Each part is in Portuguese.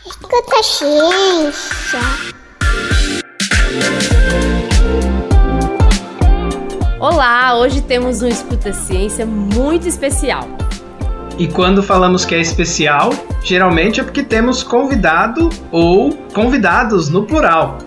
Escuta a ciência. Olá, hoje temos um Escuta Ciência muito especial. E quando falamos que é especial, geralmente é porque temos convidado ou convidados no plural.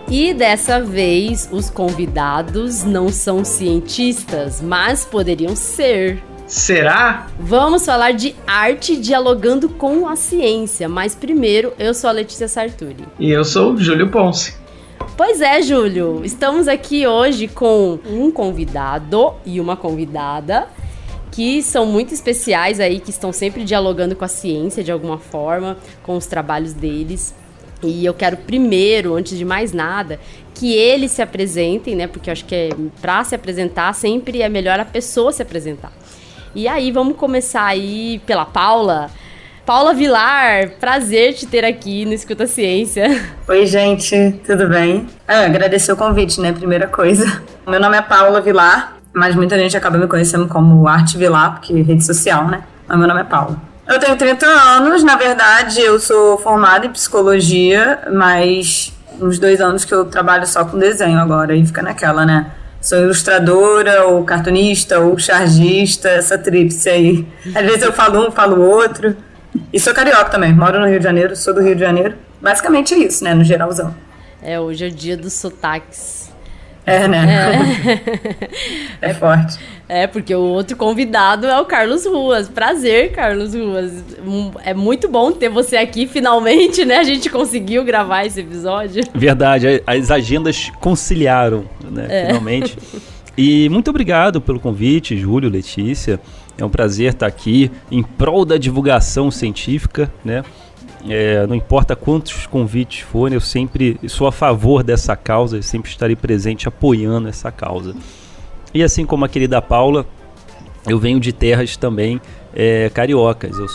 E dessa vez, os convidados não são cientistas, mas poderiam ser. Será? Vamos falar de arte dialogando com a ciência, mas primeiro, eu sou a Letícia Sarturi. E eu sou o Júlio Ponce. Pois é, Júlio, estamos aqui hoje com um convidado e uma convidada que são muito especiais aí, que estão sempre dialogando com a ciência de alguma forma, com os trabalhos deles. E eu quero primeiro, antes de mais nada, que eles se apresentem, né? Porque eu acho que para se apresentar sempre é melhor a pessoa se apresentar. E aí vamos começar aí pela Paula. Paula Vilar, prazer te ter aqui no Escuta Ciência. Oi, gente, tudo bem? Agradecer o convite, né? Primeira coisa. Meu nome é Paula Vilar, mas muita gente acaba me conhecendo como Arte Vilar, porque é rede social, né? Mas meu nome é Paula. Eu tenho 30 anos, na verdade eu sou formada em psicologia, mas uns 2 anos que eu trabalho só com desenho agora, e fica naquela, né? Sou ilustradora, ou cartunista, ou chargista, essa tríplice aí. Às vezes eu falo um, falo outro. E sou carioca também, moro no Rio de Janeiro, sou do Rio de Janeiro. Basicamente é isso, né, no geralzão. Hoje é o dia dos sotaques. Né? É forte. Porque o outro convidado é o Carlos Ruas. Prazer, Carlos Ruas. É muito bom ter você aqui, finalmente, né? A gente conseguiu gravar esse episódio. Verdade, as agendas conciliaram, né? Finalmente. E muito obrigado pelo convite, Júlio, Letícia. É um prazer estar aqui em prol da divulgação científica, né? Não importa quantos convites forem, eu sempre sou a favor dessa causa, eu sempre estarei presente apoiando essa causa. E assim como a querida Paula, eu venho de terras também cariocas. Eu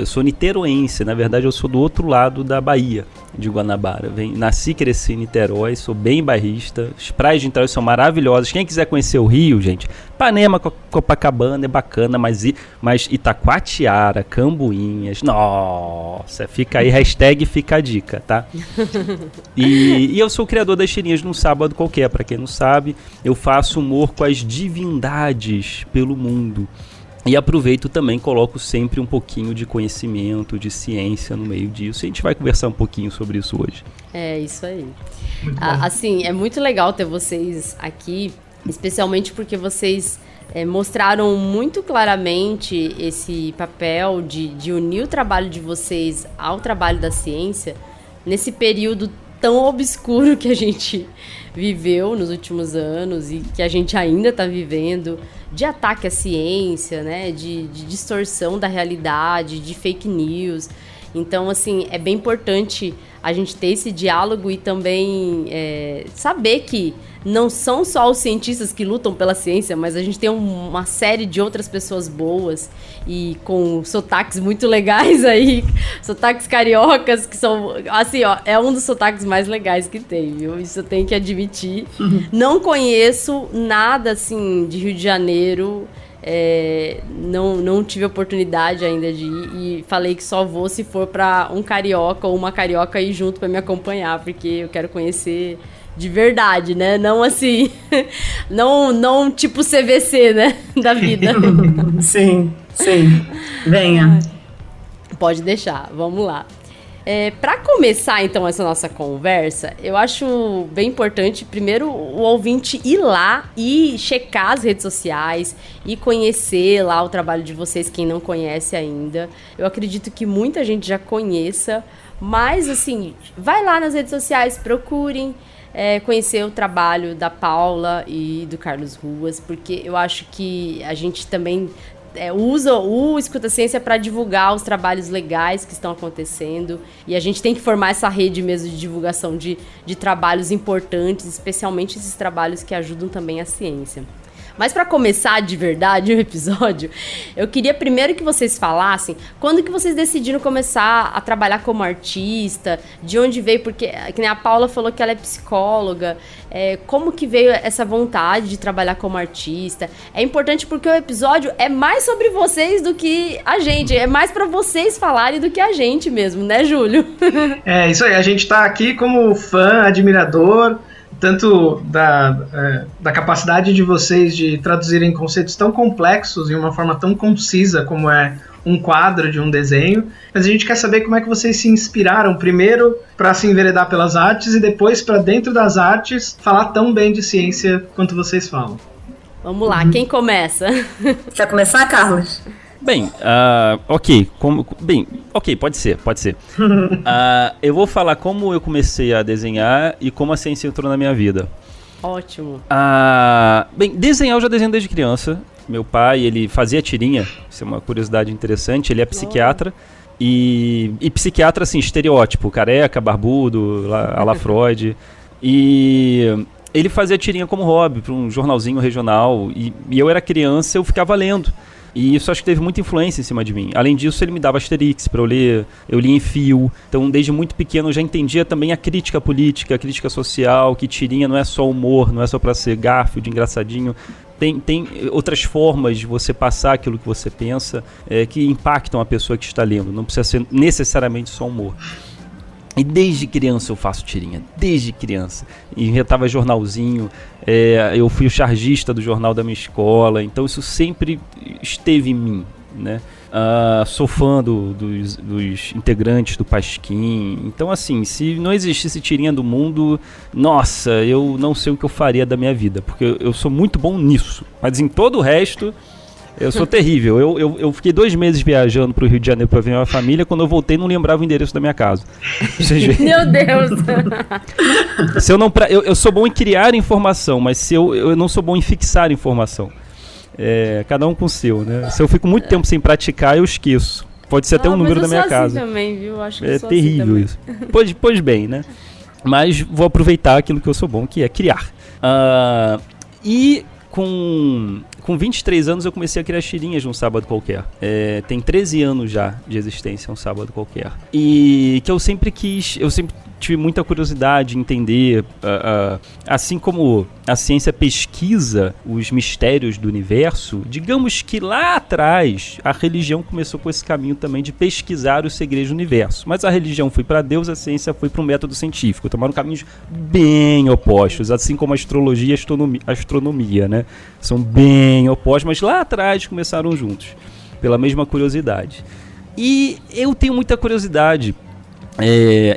sou niteroense, na verdade eu sou do outro lado da Bahia, de Guanabara. Nasci e cresci em Niterói, sou bem bairrista. As praias de Niterói são maravilhosas. Quem quiser conhecer o Rio, gente, Ipanema, Copacabana é bacana, mas Itacoatiara, Cambuinhas, nossa, fica aí, hashtag fica a dica, tá? E eu sou o criador das tirinhas num sábado qualquer, pra quem não sabe, eu faço humor com as divindades pelo mundo. E aproveito também, coloco sempre um pouquinho de conhecimento, de ciência no meio disso. E a gente vai conversar um pouquinho sobre isso hoje. É isso aí. Assim, é muito legal ter vocês aqui, especialmente porque vocês mostraram muito claramente esse papel de unir o trabalho de vocês ao trabalho da ciência nesse período tão obscuro que a gente viveu nos últimos anos e que a gente ainda está vivendo, de ataque à ciência, né, de distorção da realidade, de fake news. Então, assim, é bem importante a gente ter esse diálogo e também saber que não são só os cientistas que lutam pela ciência, mas a gente tem uma série de outras pessoas boas e com sotaques muito legais aí, sotaques cariocas, que são, assim, ó, é um dos sotaques mais legais que tem, viu? Isso eu tenho que admitir. Não conheço nada, assim, de Rio de Janeiro. Não tive oportunidade ainda de ir e falei que só vou se for para um carioca ou uma carioca ir junto para me acompanhar, porque eu quero conhecer de verdade, né? Não assim, não tipo CVC, né? Da vida. Sim. Venha. Pode deixar, vamos lá. Para começar, então, essa nossa conversa, eu acho bem importante, primeiro, o ouvinte ir lá e checar as redes sociais e conhecer lá o trabalho de vocês, quem não conhece ainda. Eu acredito que muita gente já conheça, mas, assim, vai lá nas redes sociais, procurem conhecer o trabalho da Paula e do Carlos Ruas, porque eu acho que a gente também usa o Escuta Ciência para divulgar os trabalhos legais que estão acontecendo, e a gente tem que formar essa rede mesmo de divulgação de trabalhos importantes, especialmente esses trabalhos que ajudam também a ciência. Mas para começar de verdade o episódio, eu queria primeiro que vocês falassem quando que vocês decidiram começar a trabalhar como artista, de onde veio, porque que nem a Paula falou que ela é psicóloga, como que veio essa vontade de trabalhar como artista. É importante porque o episódio é mais sobre vocês do que a gente, é mais para vocês falarem do que a gente mesmo, né, Júlio? É, isso aí, a gente tá aqui como fã, admirador, tanto da capacidade de vocês de traduzirem conceitos tão complexos em uma forma tão concisa como é um quadro de um desenho, mas a gente quer saber como é que vocês se inspiraram primeiro para se enveredar pelas artes e depois para dentro das artes falar tão bem de ciência quanto vocês falam. Vamos lá, quem começa? Quer começar, Carlos? Bem, ok, pode ser. Eu vou falar como eu comecei a desenhar e como a ciência entrou na minha vida. Ótimo. Bem, desenhar eu já desenho desde criança. Meu pai, ele fazia tirinha, isso é uma curiosidade interessante, ele é psiquiatra. E psiquiatra, assim, estereótipo, careca, barbudo, a la Freud. E ele fazia tirinha como hobby para um jornalzinho regional. E eu era criança, eu ficava lendo. E isso acho que teve muita influência em cima de mim. Além disso, ele me dava Asterix para eu ler. Eu lia em fio. Então, desde muito pequeno, eu já entendia também a crítica política, a crítica social, que tirinha não é só humor, não é só para ser Garfield, engraçadinho. Tem outras formas de você passar aquilo que você pensa que impactam a pessoa que está lendo. Não precisa ser necessariamente só humor. E desde criança eu faço tirinha, desde criança. Inventava jornalzinho, eu fui o chargista do jornal da minha escola, então isso sempre esteve em mim, né? Sou fã dos integrantes do Pasquim. Então, assim, se não existisse tirinha do mundo, nossa, eu não sei o que eu faria da minha vida, porque eu sou muito bom nisso, mas em todo o resto eu sou terrível. Eu fiquei 2 meses viajando pro Rio de Janeiro pra ver minha família. Quando eu voltei, não lembrava o endereço da minha casa. Meu Deus! Eu sou bom em criar informação, mas eu não sou bom em fixar informação. Cada um com o seu, né? Se eu fico muito tempo sem praticar, eu esqueço. Pode ser até um número da minha casa. Também, viu? Acho que é terrível assim isso. Pois bem, né? Mas vou aproveitar aquilo que eu sou bom, que é criar. E com 23 anos eu comecei a criar tirinhas de Um Sábado Qualquer. Tem 13 anos já de existência Um Sábado Qualquer. E que eu sempre tive muita curiosidade em entender, assim como a ciência pesquisa os mistérios do universo, digamos que lá atrás a religião começou com esse caminho também de pesquisar os segredos do universo. Mas a religião foi para Deus, a ciência foi para um método científico. Tomaram caminhos bem opostos, assim como a astrologia e a astronomia, né? São bem opostos, mas lá atrás começaram juntos, pela mesma curiosidade. E eu tenho muita curiosidade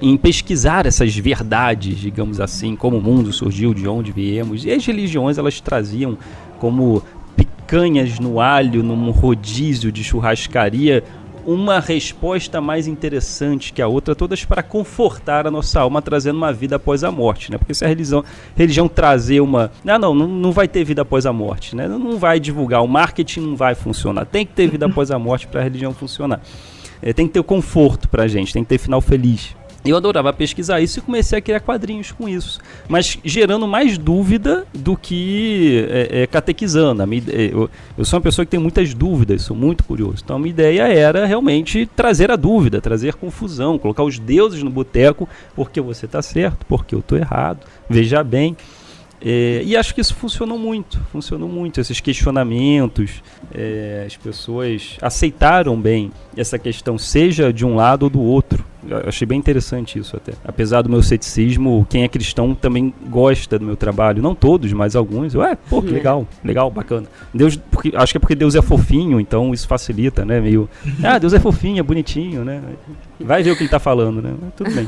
em pesquisar essas verdades, digamos assim, como o mundo surgiu, de onde viemos. E as religiões, elas traziam como picanhas no alho, num rodízio de churrascaria, uma resposta mais interessante que a outra, todas para confortar a nossa alma, trazendo uma vida após a morte, né? Porque se a religião trazer uma... Não vai ter vida após a morte, né? Não vai divulgar, o marketing não vai funcionar. Tem que ter vida após a morte para a religião funcionar. Tem que ter o conforto pra gente, tem que ter final feliz. Eu adorava pesquisar isso e comecei a criar quadrinhos com isso, mas gerando mais dúvida do que catequizando. Eu sou uma pessoa que tem muitas dúvidas, sou muito curioso. Então a minha ideia era realmente trazer a dúvida, trazer confusão, colocar os deuses no boteco, porque você está certo, porque eu estou errado, veja bem. E acho que isso funcionou muito, esses questionamentos, as pessoas aceitaram bem essa questão, seja de um lado ou do outro. Eu achei bem interessante isso até. Apesar do meu ceticismo, quem é cristão também gosta do meu trabalho, não todos, mas alguns. Que legal, bacana. Acho que é porque Deus é fofinho, então isso facilita, né? Meio, Deus é fofinho, é bonitinho, né? Vai ver o que ele está falando, né? Mas tudo bem.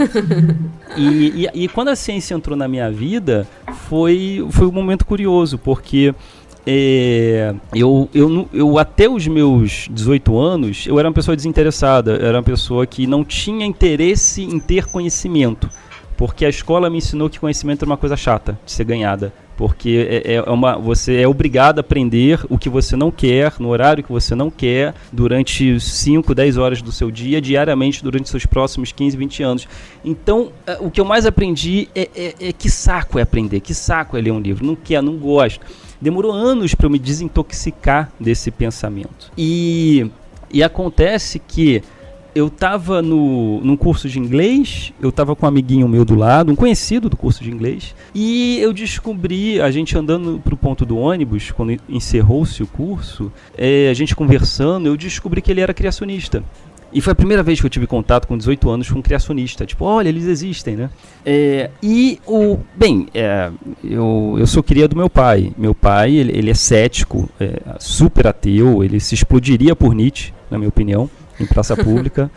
E quando a ciência entrou na minha vida, foi um momento curioso, porque eu até os meus 18 anos, eu era uma pessoa desinteressada, era uma pessoa que não tinha interesse em ter conhecimento, porque a escola me ensinou que conhecimento era uma coisa chata de ser ganhada, porque você é obrigado a aprender o que você não quer, no horário que você não quer, durante 5, 10 horas do seu dia, diariamente, durante seus próximos 15, 20 anos. Então, o que eu mais aprendi que saco é aprender, que saco é ler um livro, não gosto. Demorou anos para eu me desintoxicar desse pensamento. E acontece que eu estava num curso de inglês, eu estava com um amiguinho meu do lado, um conhecido do curso de inglês, e eu descobri, a gente andando pro ponto do ônibus, quando encerrou-se o curso, a gente conversando, eu descobri que ele era criacionista. E foi a primeira vez que eu tive contato com 18 anos com um criacionista. Tipo, olha, eles existem, né? Eu sou cria do meu pai. Meu pai, ele é cético, super ateu, ele se explodiria por Nietzsche, na minha opinião, em praça pública.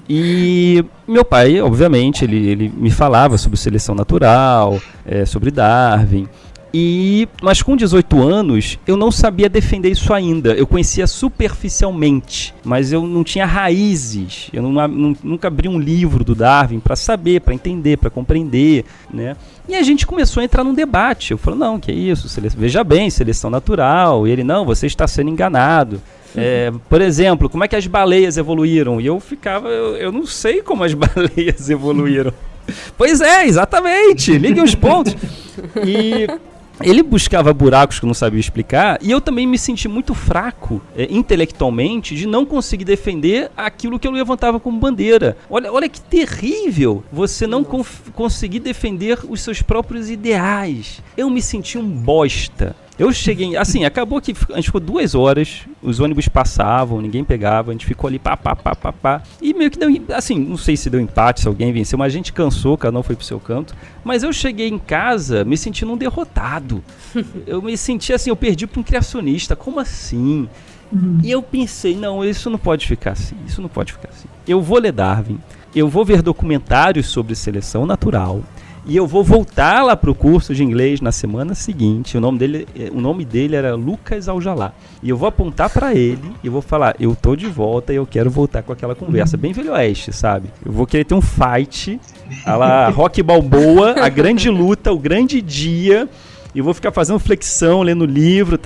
E meu pai, obviamente, ele me falava sobre seleção natural, sobre Darwin. Mas com 18 anos, eu não sabia defender isso ainda. Eu conhecia superficialmente, mas eu não tinha raízes. Eu nunca abri um livro do Darwin para saber, para entender, para compreender, né? E a gente começou a entrar num debate. Eu falei, não, que é isso? Veja bem, seleção natural. E ele, não, você está sendo enganado. Por exemplo, como é que as baleias evoluíram? E eu ficava, eu não sei como as baleias evoluíram. Pois é, exatamente. Liguem os pontos. E ele buscava buracos que eu não sabia explicar, e eu também me senti muito fraco intelectualmente de não conseguir defender aquilo que eu levantava como bandeira. Olha que terrível você não conseguir defender os seus próprios ideais. Eu me senti um bosta. Eu cheguei, assim, acabou que a gente ficou 2 horas, os ônibus passavam, ninguém pegava, a gente ficou ali pá, e meio que deu, assim, não sei se deu empate, se alguém venceu, mas a gente cansou, cada um foi pro seu canto, mas eu cheguei em casa me sentindo um derrotado. Eu me senti assim, eu perdi para um criacionista, como assim? E eu pensei, não, isso não pode ficar assim, Eu vou ler Darwin, eu vou ver documentários sobre seleção natural, e eu vou voltar lá pro curso de inglês na semana seguinte. O nome dele era Lucas Aljalá. E eu vou apontar para ele e vou falar, eu tô de volta e eu quero voltar com aquela conversa. Bem Velho Oeste, sabe? Eu vou querer ter um fight, a lá Rocky Balboa, a grande luta, o grande dia. E eu vou ficar fazendo flexão, lendo livro,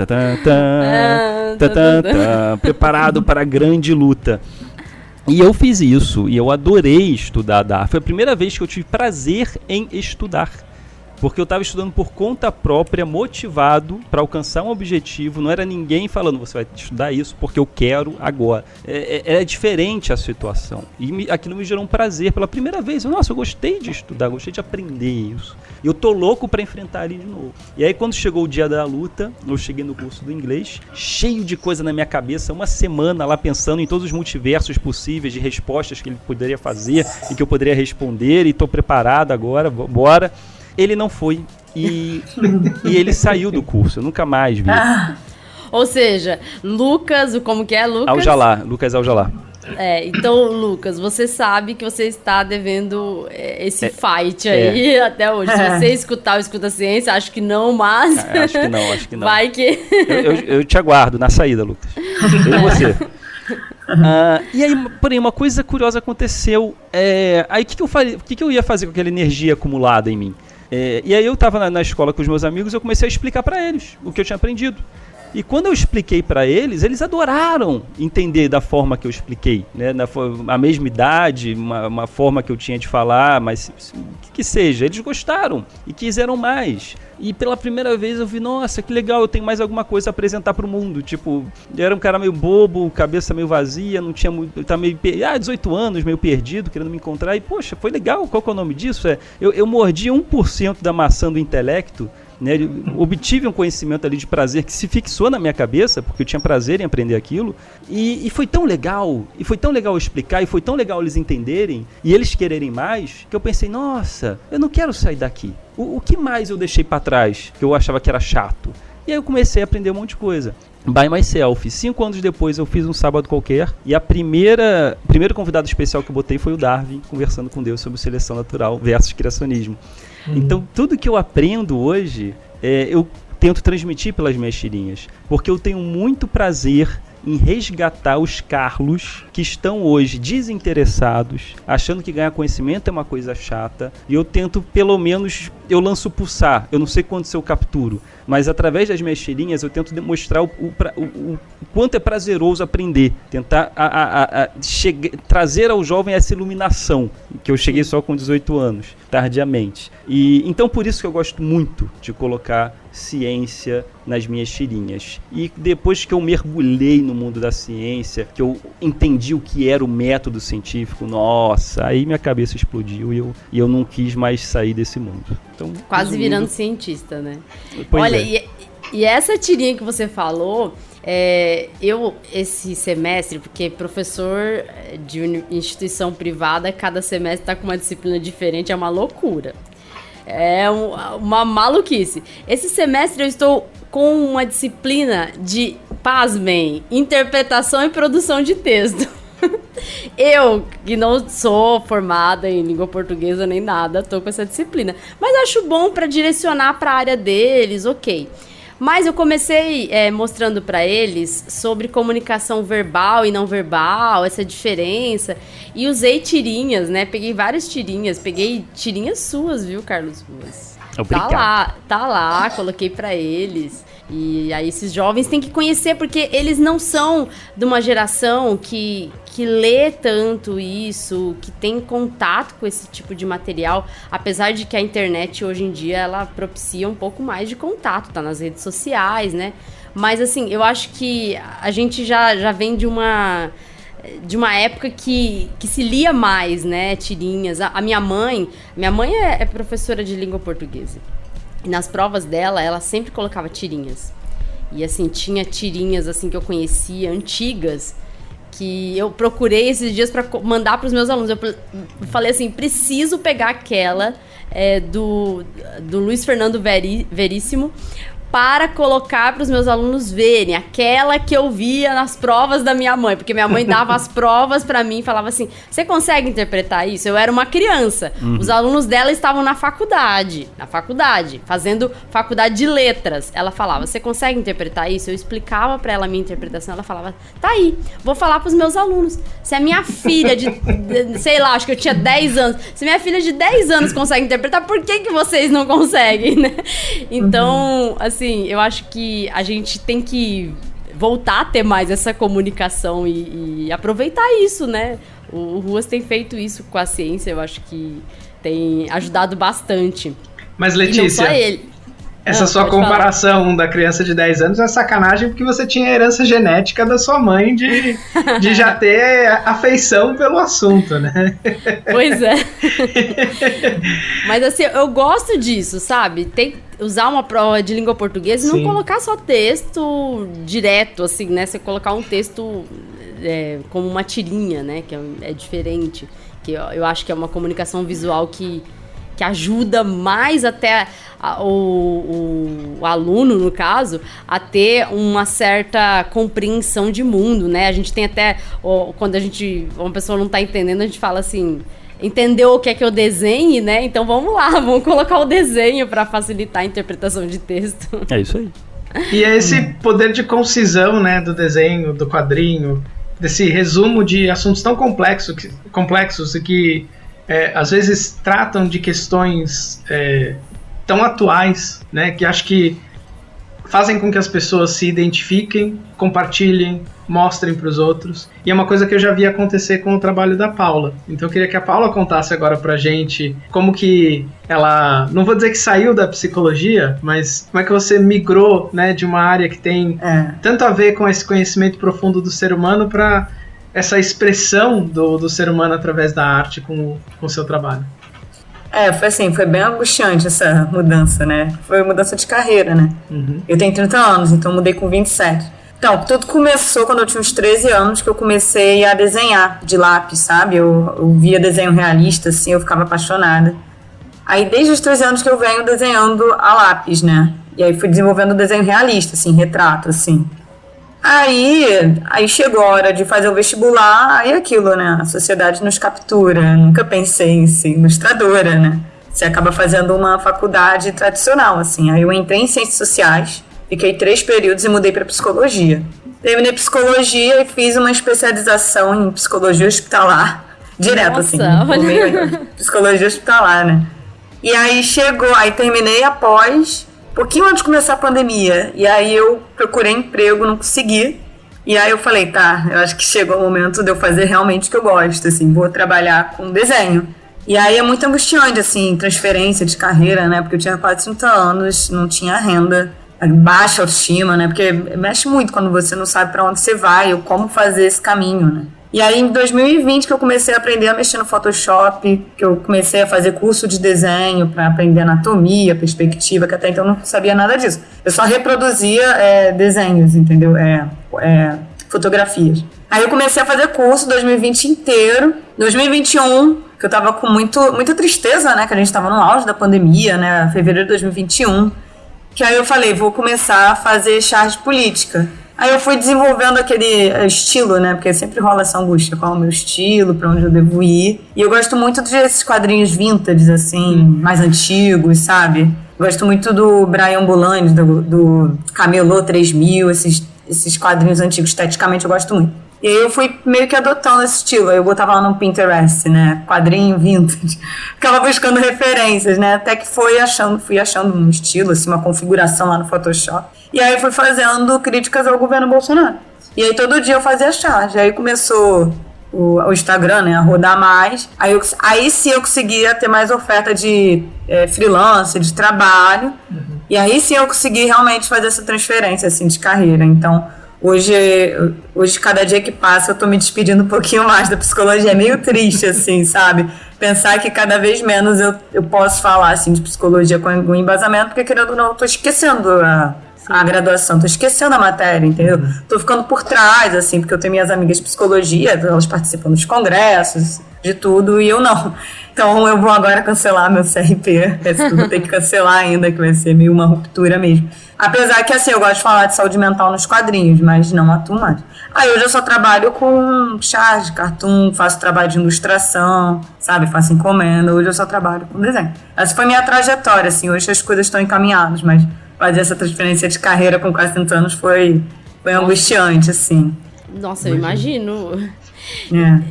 preparado para a grande luta. E eu fiz isso, e eu adorei estudar Darwin. Foi a primeira vez que eu tive prazer em estudar. Porque eu estava estudando por conta própria, motivado para alcançar um objetivo. Não era ninguém falando, você vai estudar isso porque eu quero agora. É diferente a situação. E aquilo me gerou um prazer pela primeira vez. Nossa, eu gostei de estudar, gostei de aprender isso. E eu tô louco para enfrentar ele de novo. E aí quando chegou o dia da luta, eu cheguei no curso do inglês, cheio de coisa na minha cabeça, uma semana lá pensando em todos os multiversos possíveis de respostas que ele poderia fazer e que eu poderia responder. E tô preparado agora, bora. Ele não foi e ele saiu do curso, eu nunca mais vi. Ou seja, Lucas, como que é, Lucas? Lucas Aljalá. Então, Lucas, você sabe que você está devendo esse fight aí até hoje. Se você escutar o Escuta Ciência, acho que não, mas... Acho que não. Vai que... eu te aguardo na saída, Lucas. Eu e você. E aí, porém, uma coisa curiosa aconteceu. Aí, o que eu ia fazer com aquela energia acumulada em mim? E aí eu estava na escola com os meus amigos, eu comecei a explicar para eles o que eu tinha aprendido. E quando eu expliquei para eles, eles adoraram entender da forma que eu expliquei, né? A mesma idade, uma forma que eu tinha de falar, mas que seja, eles gostaram e quiseram mais. E pela primeira vez eu vi, nossa, que legal, eu tenho mais alguma coisa a apresentar pro mundo. Tipo, eu era um cara meio bobo, cabeça meio vazia, não tinha muito, tá meio 18 anos, meio perdido, querendo me encontrar. E poxa, foi legal, qual que é o nome disso? Eu mordi 1% da maçã do intelecto, né? Obtive um conhecimento ali de prazer que se fixou na minha cabeça, porque eu tinha prazer em aprender aquilo, e foi tão legal, explicar, e foi tão legal eles entenderem, e eles quererem mais, que eu pensei, nossa, eu não quero sair daqui. O que mais eu deixei para trás, que eu achava que era chato? E aí eu comecei a aprender um monte de coisa. By myself. 5 anos depois eu fiz um sábado qualquer, e o primeiro convidado especial que eu botei foi o Darwin, conversando com Deus sobre seleção natural versus criacionismo. Então, tudo que eu aprendo hoje, eu tento transmitir pelas minhas tirinhas, porque eu tenho muito prazer em resgatar os Carlos que estão hoje desinteressados, achando que ganhar conhecimento é uma coisa chata, e eu tento, pelo menos, eu lanço pulsar, eu não sei quantos eu capturo, mas através das minhas tirinhas eu tento demonstrar o quanto é prazeroso aprender, tentar trazer ao jovem essa iluminação, que eu cheguei só com 18 anos, tardiamente. E então por isso que eu gosto muito de colocar ciência nas minhas tirinhas. E depois que eu mergulhei no mundo da ciência, que eu entendi o que era o método científico, nossa, aí minha cabeça explodiu e eu não quis mais sair desse mundo. Então, quase virando cientista, né? Pois Olha, é. e essa tirinha que você falou, eu, esse semestre, porque professor de instituição privada, cada semestre tá com uma disciplina diferente, é uma loucura. É uma maluquice. Esse semestre eu estou com uma disciplina de, pasmem, interpretação e produção de texto. Eu, que não sou formada em língua portuguesa nem nada, tô com essa disciplina. Mas acho bom para direcionar para a área deles, ok. Mas eu comecei mostrando para eles sobre comunicação verbal e não verbal, essa diferença. E usei tirinhas, né? Peguei várias tirinhas. Peguei tirinhas suas, viu, Carlos Ruas? Obrigado. Tá lá, coloquei para eles. E aí esses jovens têm que conhecer, porque eles não são de uma geração que lê tanto isso, que tem contato com esse tipo de material, apesar de que a internet hoje em dia ela propicia um pouco mais de contato, tá nas redes sociais, né? Mas assim, eu acho que a gente já vem de uma época que se lia mais, né, tirinhas. A minha mãe é professora de língua portuguesa. E nas provas dela, ela sempre colocava tirinhas. E assim, tinha tirinhas assim que eu conhecia, antigas, que eu procurei esses dias para mandar para os meus alunos. Eu falei assim, preciso pegar aquela do Luiz Fernando Veríssimo para colocar para os meus alunos verem, aquela que eu via nas provas da minha mãe, porque minha mãe dava as provas para mim e falava assim, você consegue interpretar isso? Eu era uma criança, Os alunos dela estavam na faculdade, fazendo faculdade de letras. Ela falava, você consegue interpretar isso? Eu explicava para ela a minha interpretação, ela falava, tá aí, vou falar para os meus alunos. Se a minha filha sei lá, acho que eu tinha 10 anos, se minha filha de 10 anos consegue interpretar, por que vocês não conseguem, né? Então, assim, eu acho que a gente tem que voltar a ter mais essa comunicação e aproveitar isso, né? O Ruas tem feito isso com a ciência, eu acho que tem ajudado bastante. Mas, Letícia, e não só ele. Essa sua comparação da criança de 10 anos é sacanagem, porque você tinha a herança genética da sua mãe de já ter afeição pelo assunto, né? Pois é. Mas assim, eu gosto disso, sabe? Tem usar uma prova de língua portuguesa e não colocar só texto direto, assim, né? Você colocar um texto como uma tirinha, né? Que é diferente. Que eu acho que é uma comunicação visual que ajuda mais até o aluno, no caso, a ter uma certa compreensão de mundo, né? A gente tem até, quando uma pessoa não está entendendo, a gente fala assim, entendeu o que é que eu desenhe, né? Então vamos lá, vamos colocar o desenho para facilitar a interpretação de texto. É isso aí. E é esse poder de concisão, né, do desenho, do quadrinho, desse resumo de assuntos tão complexos e que às vezes tratam de questões tão atuais, né, que acho que fazem com que as pessoas se identifiquem, compartilhem, mostrem para os outros. E é uma coisa que eu já vi acontecer com o trabalho da Paula. Então eu queria que a Paula contasse agora pra gente como que ela, não vou dizer que saiu da psicologia, mas como é que você migrou, né, de uma área que tem tanto a ver com esse conhecimento profundo do ser humano para essa expressão do ser humano através da arte com o seu trabalho. Foi bem angustiante essa mudança, né? Foi mudança de carreira, né? Uhum. Eu tenho 30 anos, então mudei com 27. Então, tudo começou quando eu tinha uns 13 anos, que eu comecei a desenhar de lápis, sabe? Eu via desenho realista, assim, eu ficava apaixonada. Aí, desde os 13 anos que eu venho desenhando a lápis, né? E aí fui desenvolvendo desenho realista, assim, retrato, assim. Aí chegou a hora de fazer o vestibular, aí aquilo, né? A sociedade nos captura. Nunca pensei em ser ilustradora, né? Você acaba fazendo uma faculdade tradicional, assim. Aí eu entrei em Ciências Sociais, fiquei 3 períodos e mudei para Psicologia. Terminei Psicologia e fiz uma especialização em Psicologia Hospitalar. Direto, Nossa, assim. Psicologia Hospitalar, né? E aí terminei após... pouquinho antes de começar a pandemia, e aí eu procurei emprego, não consegui, e aí eu falei, eu acho que chegou o momento de eu fazer realmente o que eu gosto, assim, vou trabalhar com desenho. E aí é muito angustiante, assim, transferência de carreira, né? Porque eu tinha quase 30 anos, não tinha renda, baixa autoestima, né? Porque mexe muito quando você não sabe para onde você vai ou como fazer esse caminho, né? E aí em 2020 que eu comecei a aprender a mexer no Photoshop, que eu comecei a fazer curso de desenho para aprender anatomia, perspectiva, que até então eu não sabia nada disso. Eu só reproduzia desenhos, entendeu? Fotografias. Aí eu comecei a fazer curso 2020 inteiro. 2021, que eu tava com muita tristeza, né? Que a gente tava no auge da pandemia, né? Fevereiro de 2021. Que aí eu falei, vou começar a fazer charge política. Aí eu fui desenvolvendo aquele estilo, né? Porque sempre rola essa angústia, qual é o meu estilo, pra onde eu devo ir. E eu gosto muito desses quadrinhos vintage, assim, mais antigos, sabe? Gosto muito do Brian Bolaños, do Camelot 3000, esses quadrinhos antigos, esteticamente eu gosto muito. E aí eu fui meio que adotando esse estilo. Aí eu botava lá no Pinterest, né? Quadrinho vintage. Ficava buscando referências, né? Até que fui achando um estilo, assim, uma configuração lá no Photoshop. E aí fui fazendo críticas ao governo Bolsonaro. E aí todo dia eu fazia charge. Aí começou o Instagram, né? A rodar mais. Aí sim eu conseguia ter mais oferta de freelance, de trabalho. Uhum. E aí sim eu consegui realmente fazer essa transferência, assim, de carreira. Então... Hoje, cada dia que passa, eu tô me despedindo um pouquinho mais da psicologia. É meio triste, assim, sabe? Pensar que cada vez menos eu posso falar, assim, de psicologia com algum embasamento, porque, querendo ou não, eu tô esquecendo a graduação, tô esquecendo a matéria, entendeu? Tô ficando por trás, assim, porque eu tenho minhas amigas de psicologia, elas participam dos congressos, de tudo, e eu não. Então, eu vou agora cancelar meu CRP. Esse tudo tem que cancelar ainda, que vai ser meio uma ruptura mesmo. Apesar que, assim, eu gosto de falar de saúde mental nos quadrinhos, mas não atuo mais. Aí hoje eu só trabalho com charge, cartoon, faço trabalho de ilustração, sabe? Faço encomenda. Hoje eu só trabalho com desenho. Essa foi minha trajetória, assim. Hoje as coisas estão encaminhadas, mas fazer essa transferência de carreira com quase 30 anos foi angustiante, assim. Nossa, eu imagino.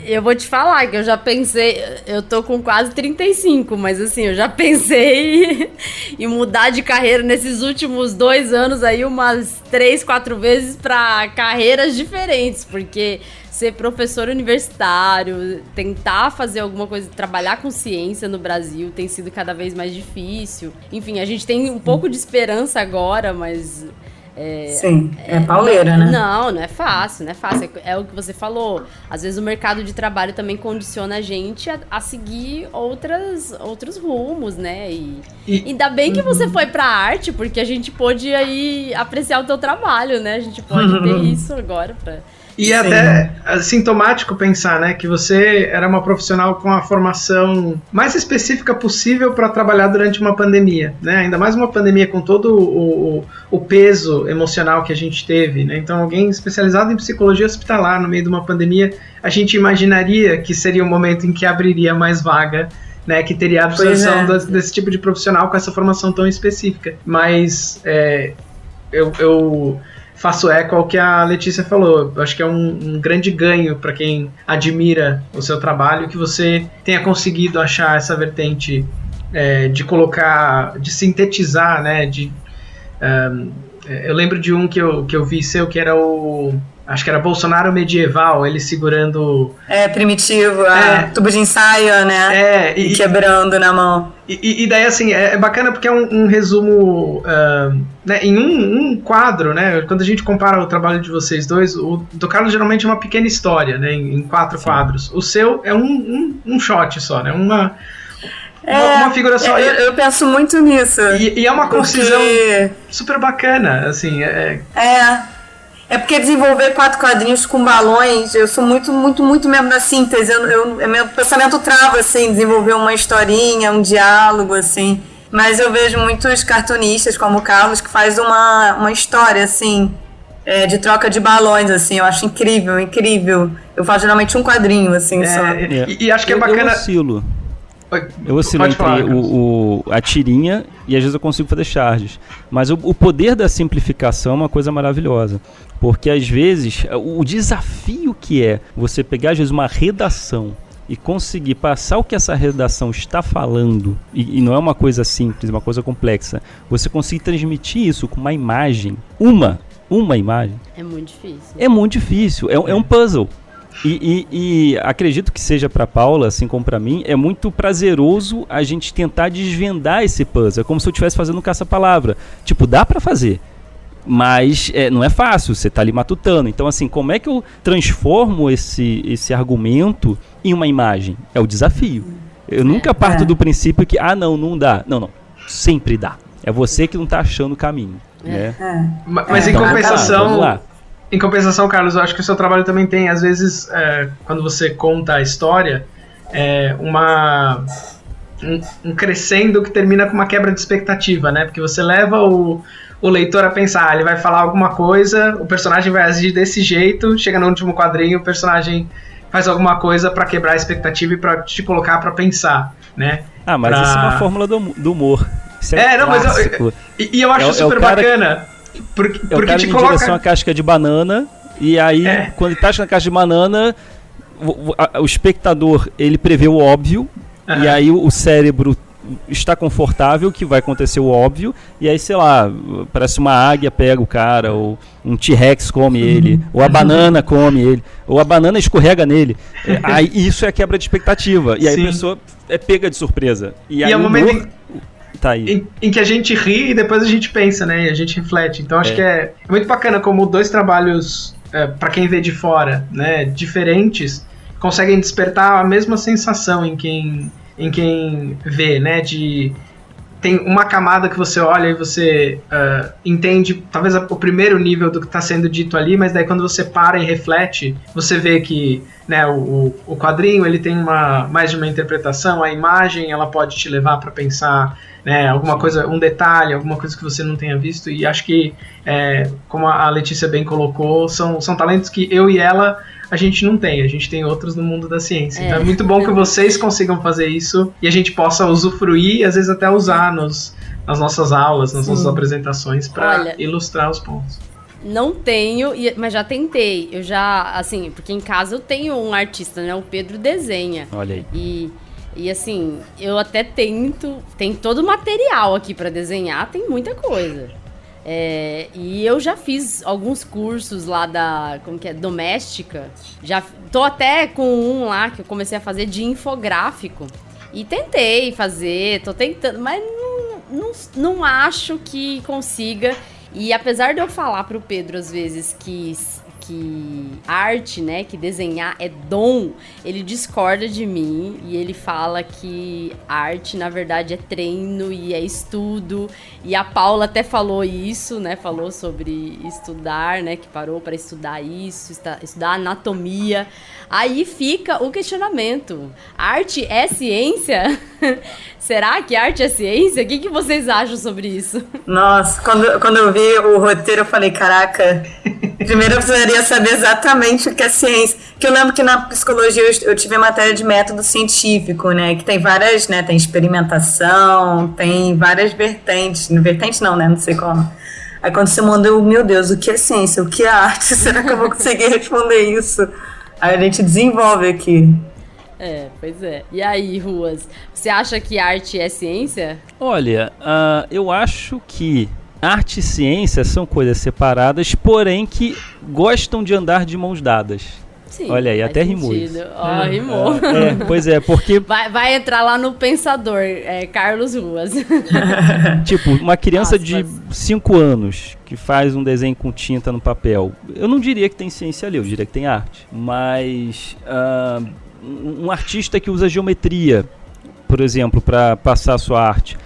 Eu vou te falar que eu já pensei, eu tô com quase 35, mas assim, eu já pensei em mudar de carreira nesses últimos 2 anos aí umas 3, 4 vezes pra carreiras diferentes, porque ser professor universitário, tentar fazer alguma coisa, trabalhar com ciência no Brasil tem sido cada vez mais difícil. Enfim, a gente tem um pouco de esperança agora, mas... Sim, pauleira, né? Não é fácil, é o que você falou. Às vezes o mercado de trabalho também condiciona a gente a seguir outros rumos, né? E ainda bem que você foi pra arte, porque a gente pôde aí apreciar o teu trabalho, né? A gente pode ter isso agora pra... E até sintomático pensar, né, que você era uma profissional com a formação mais específica possível para trabalhar durante uma pandemia, né? Ainda mais uma pandemia com todo o peso emocional que a gente teve, né? Então, alguém especializado em psicologia hospitalar no meio de uma pandemia, a gente imaginaria que seria um momento em que abriria mais vaga, né, que teria absorção desse tipo de profissional com essa formação tão específica. Mas eu faço eco ao que a Letícia falou. Eu acho que é um grande ganho para quem admira o seu trabalho, que você tenha conseguido achar essa vertente de colocar, de sintetizar, né? Eu lembro de um que eu vi seu, que era acho que era Bolsonaro medieval, ele segurando... primitivo, tubo de ensaio, né? E quebrando na mão. E daí, assim, é bacana porque é um resumo, né, em um quadro, né? Quando a gente compara o trabalho de vocês dois, o do Carlos geralmente é uma pequena história, né? Em 4 quadros. O seu é um shot só, né? Uma figura só. Eu penso muito nisso. E é uma concisão super bacana, assim. É porque desenvolver 4 quadrinhos com balões, eu sou muito, muito, muito mesmo da síntese. Meu pensamento trava, assim, desenvolver uma historinha, um diálogo, assim. Mas eu vejo muitos cartunistas, como o Carlos, que faz uma história, assim, de troca de balões, assim. Eu acho incrível, incrível. Eu faço geralmente um quadrinho, assim, só. E acho que é bacana... Eu oscilo entre a tirinha e às vezes eu consigo fazer charges. Mas o poder da simplificação é uma coisa maravilhosa. Porque às vezes o desafio que é você pegar às vezes uma redação e conseguir passar o que essa redação está falando, e não é uma coisa simples, é uma coisa complexa, você conseguir transmitir isso com uma imagem, uma imagem. É muito difícil. É muito difícil, é um puzzle. E acredito que seja para Paula, assim como para mim, é muito prazeroso a gente tentar desvendar esse puzzle. É como se eu estivesse fazendo um caça-palavra. Tipo, dá para fazer, mas não é fácil, você tá ali matutando. Então, assim, como é que eu transformo esse argumento em uma imagem? É o desafio. Eu nunca parto do princípio que, não dá. Não, sempre dá. É você que não tá achando o caminho. Né? Mas em compensação... Vamos lá. Em compensação, Carlos, eu acho que o seu trabalho também tem, às vezes, quando você conta a história, um crescendo que termina com uma quebra de expectativa, né? Porque você leva o leitor a pensar, ele vai falar alguma coisa, o personagem vai agir desse jeito, chega no último quadrinho, o personagem faz alguma coisa pra quebrar a expectativa e pra te colocar pra pensar, né? Mas isso é uma fórmula do humor. Isso mas eu acho super bacana. Porque o cara te em coloca... direção à casca de banana, e aí, quando ele tá na casca de banana, o espectador, ele prevê o óbvio, e aí o cérebro está confortável que vai acontecer o óbvio, e aí, sei lá, parece uma águia pega o cara, ou um T-Rex come ele, ou a banana come ele, ou a banana escorrega nele. Aí isso é a quebra de expectativa, e aí a pessoa é pega de surpresa. E aí é o momento tá aí. Em que a gente ri e depois a gente pensa, né? E a gente reflete. Então acho que é muito bacana como dois trabalhos, para quem vê de fora, né, diferentes, conseguem despertar a mesma sensação em quem vê, né? Tem uma camada que você olha e você entende, talvez o primeiro nível do que está sendo dito ali, mas daí quando você para e reflete, você vê que, né, o quadrinho ele tem mais de uma interpretação, a imagem ela pode te levar para pensar, né, alguma coisa, um detalhe, alguma coisa que você não tenha visto, e acho que, como a Letícia bem colocou, são talentos que eu e ela a gente não tem, a gente tem outros no mundo da ciência. Então é muito bom que vocês consigam fazer isso e a gente possa usufruir e às vezes até usar nas nossas aulas, nas nossas apresentações para ilustrar os pontos. Não tenho, mas já tentei. Eu já, assim, porque em casa eu tenho um artista, né? O Pedro desenha. Olha aí. E assim, eu até tento, tem todo o material aqui para desenhar, tem muita coisa. E eu já fiz alguns cursos lá doméstica. Já tô até com um lá que eu comecei a fazer de infográfico. E tentei fazer, tô tentando, mas não acho que consiga. E apesar de eu falar pro Pedro às vezes que arte, né, que desenhar é dom, ele discorda de mim e ele fala que arte, na verdade, é treino e é estudo. E a Paula até falou isso, né, falou sobre estudar, né, que parou para estudar isso, estudar anatomia. Aí fica o questionamento. Arte é ciência? Será que arte é ciência? O que vocês acham sobre isso? Nossa, quando eu vi o roteiro, eu falei, caraca, primeiro eu precisaria saber exatamente o que é ciência. Que eu lembro que na psicologia eu tive matéria de método científico, né? Que tem várias, né? Tem experimentação, tem várias vertentes. Vertente não, né? Não sei como. Aí quando você mandou, meu Deus, o que é ciência? O que é arte? Será que eu vou conseguir responder isso? Aí a gente desenvolve aqui. Pois é. E aí, Ruas, você acha que arte é ciência? Olha, eu acho que arte e ciência são coisas separadas, porém que gostam de andar de mãos dadas. Sim, olha aí, até rimou isso. Rimou. Pois é, porque... Vai entrar lá no Pensador, Carlos Ruas. Tipo, uma criança de 5 anos que faz um desenho com tinta no papel, eu não diria que tem ciência ali, eu diria que tem arte. Mas um artista que usa geometria, por exemplo, para passar a sua arte.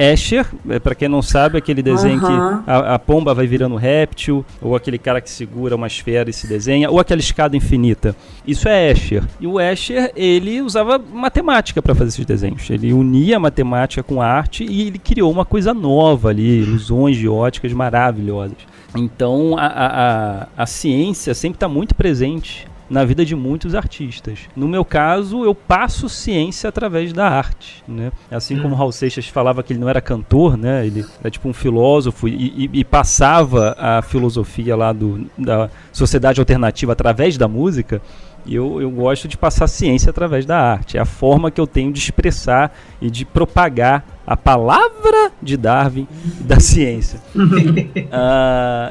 Escher, para quem não sabe, aquele desenho que a pomba vai virando réptil, ou aquele cara que segura uma esfera e se desenha, ou aquela escada infinita. Isso é Escher. E o Escher, ele usava matemática para fazer esses desenhos. Ele unia a matemática com a arte e ele criou uma coisa nova ali, ilusões de óticas maravilhosas. Então, a ciência sempre está muito presente na vida de muitos artistas. No meu caso, eu passo ciência através da arte, né? Assim como Raul Seixas falava que ele não era cantor, né? Ele era tipo um filósofo e passava a filosofia lá da sociedade alternativa através da música. E eu gosto de passar ciência através da arte. É a forma que eu tenho de expressar e de propagar a palavra de Darwin da ciência.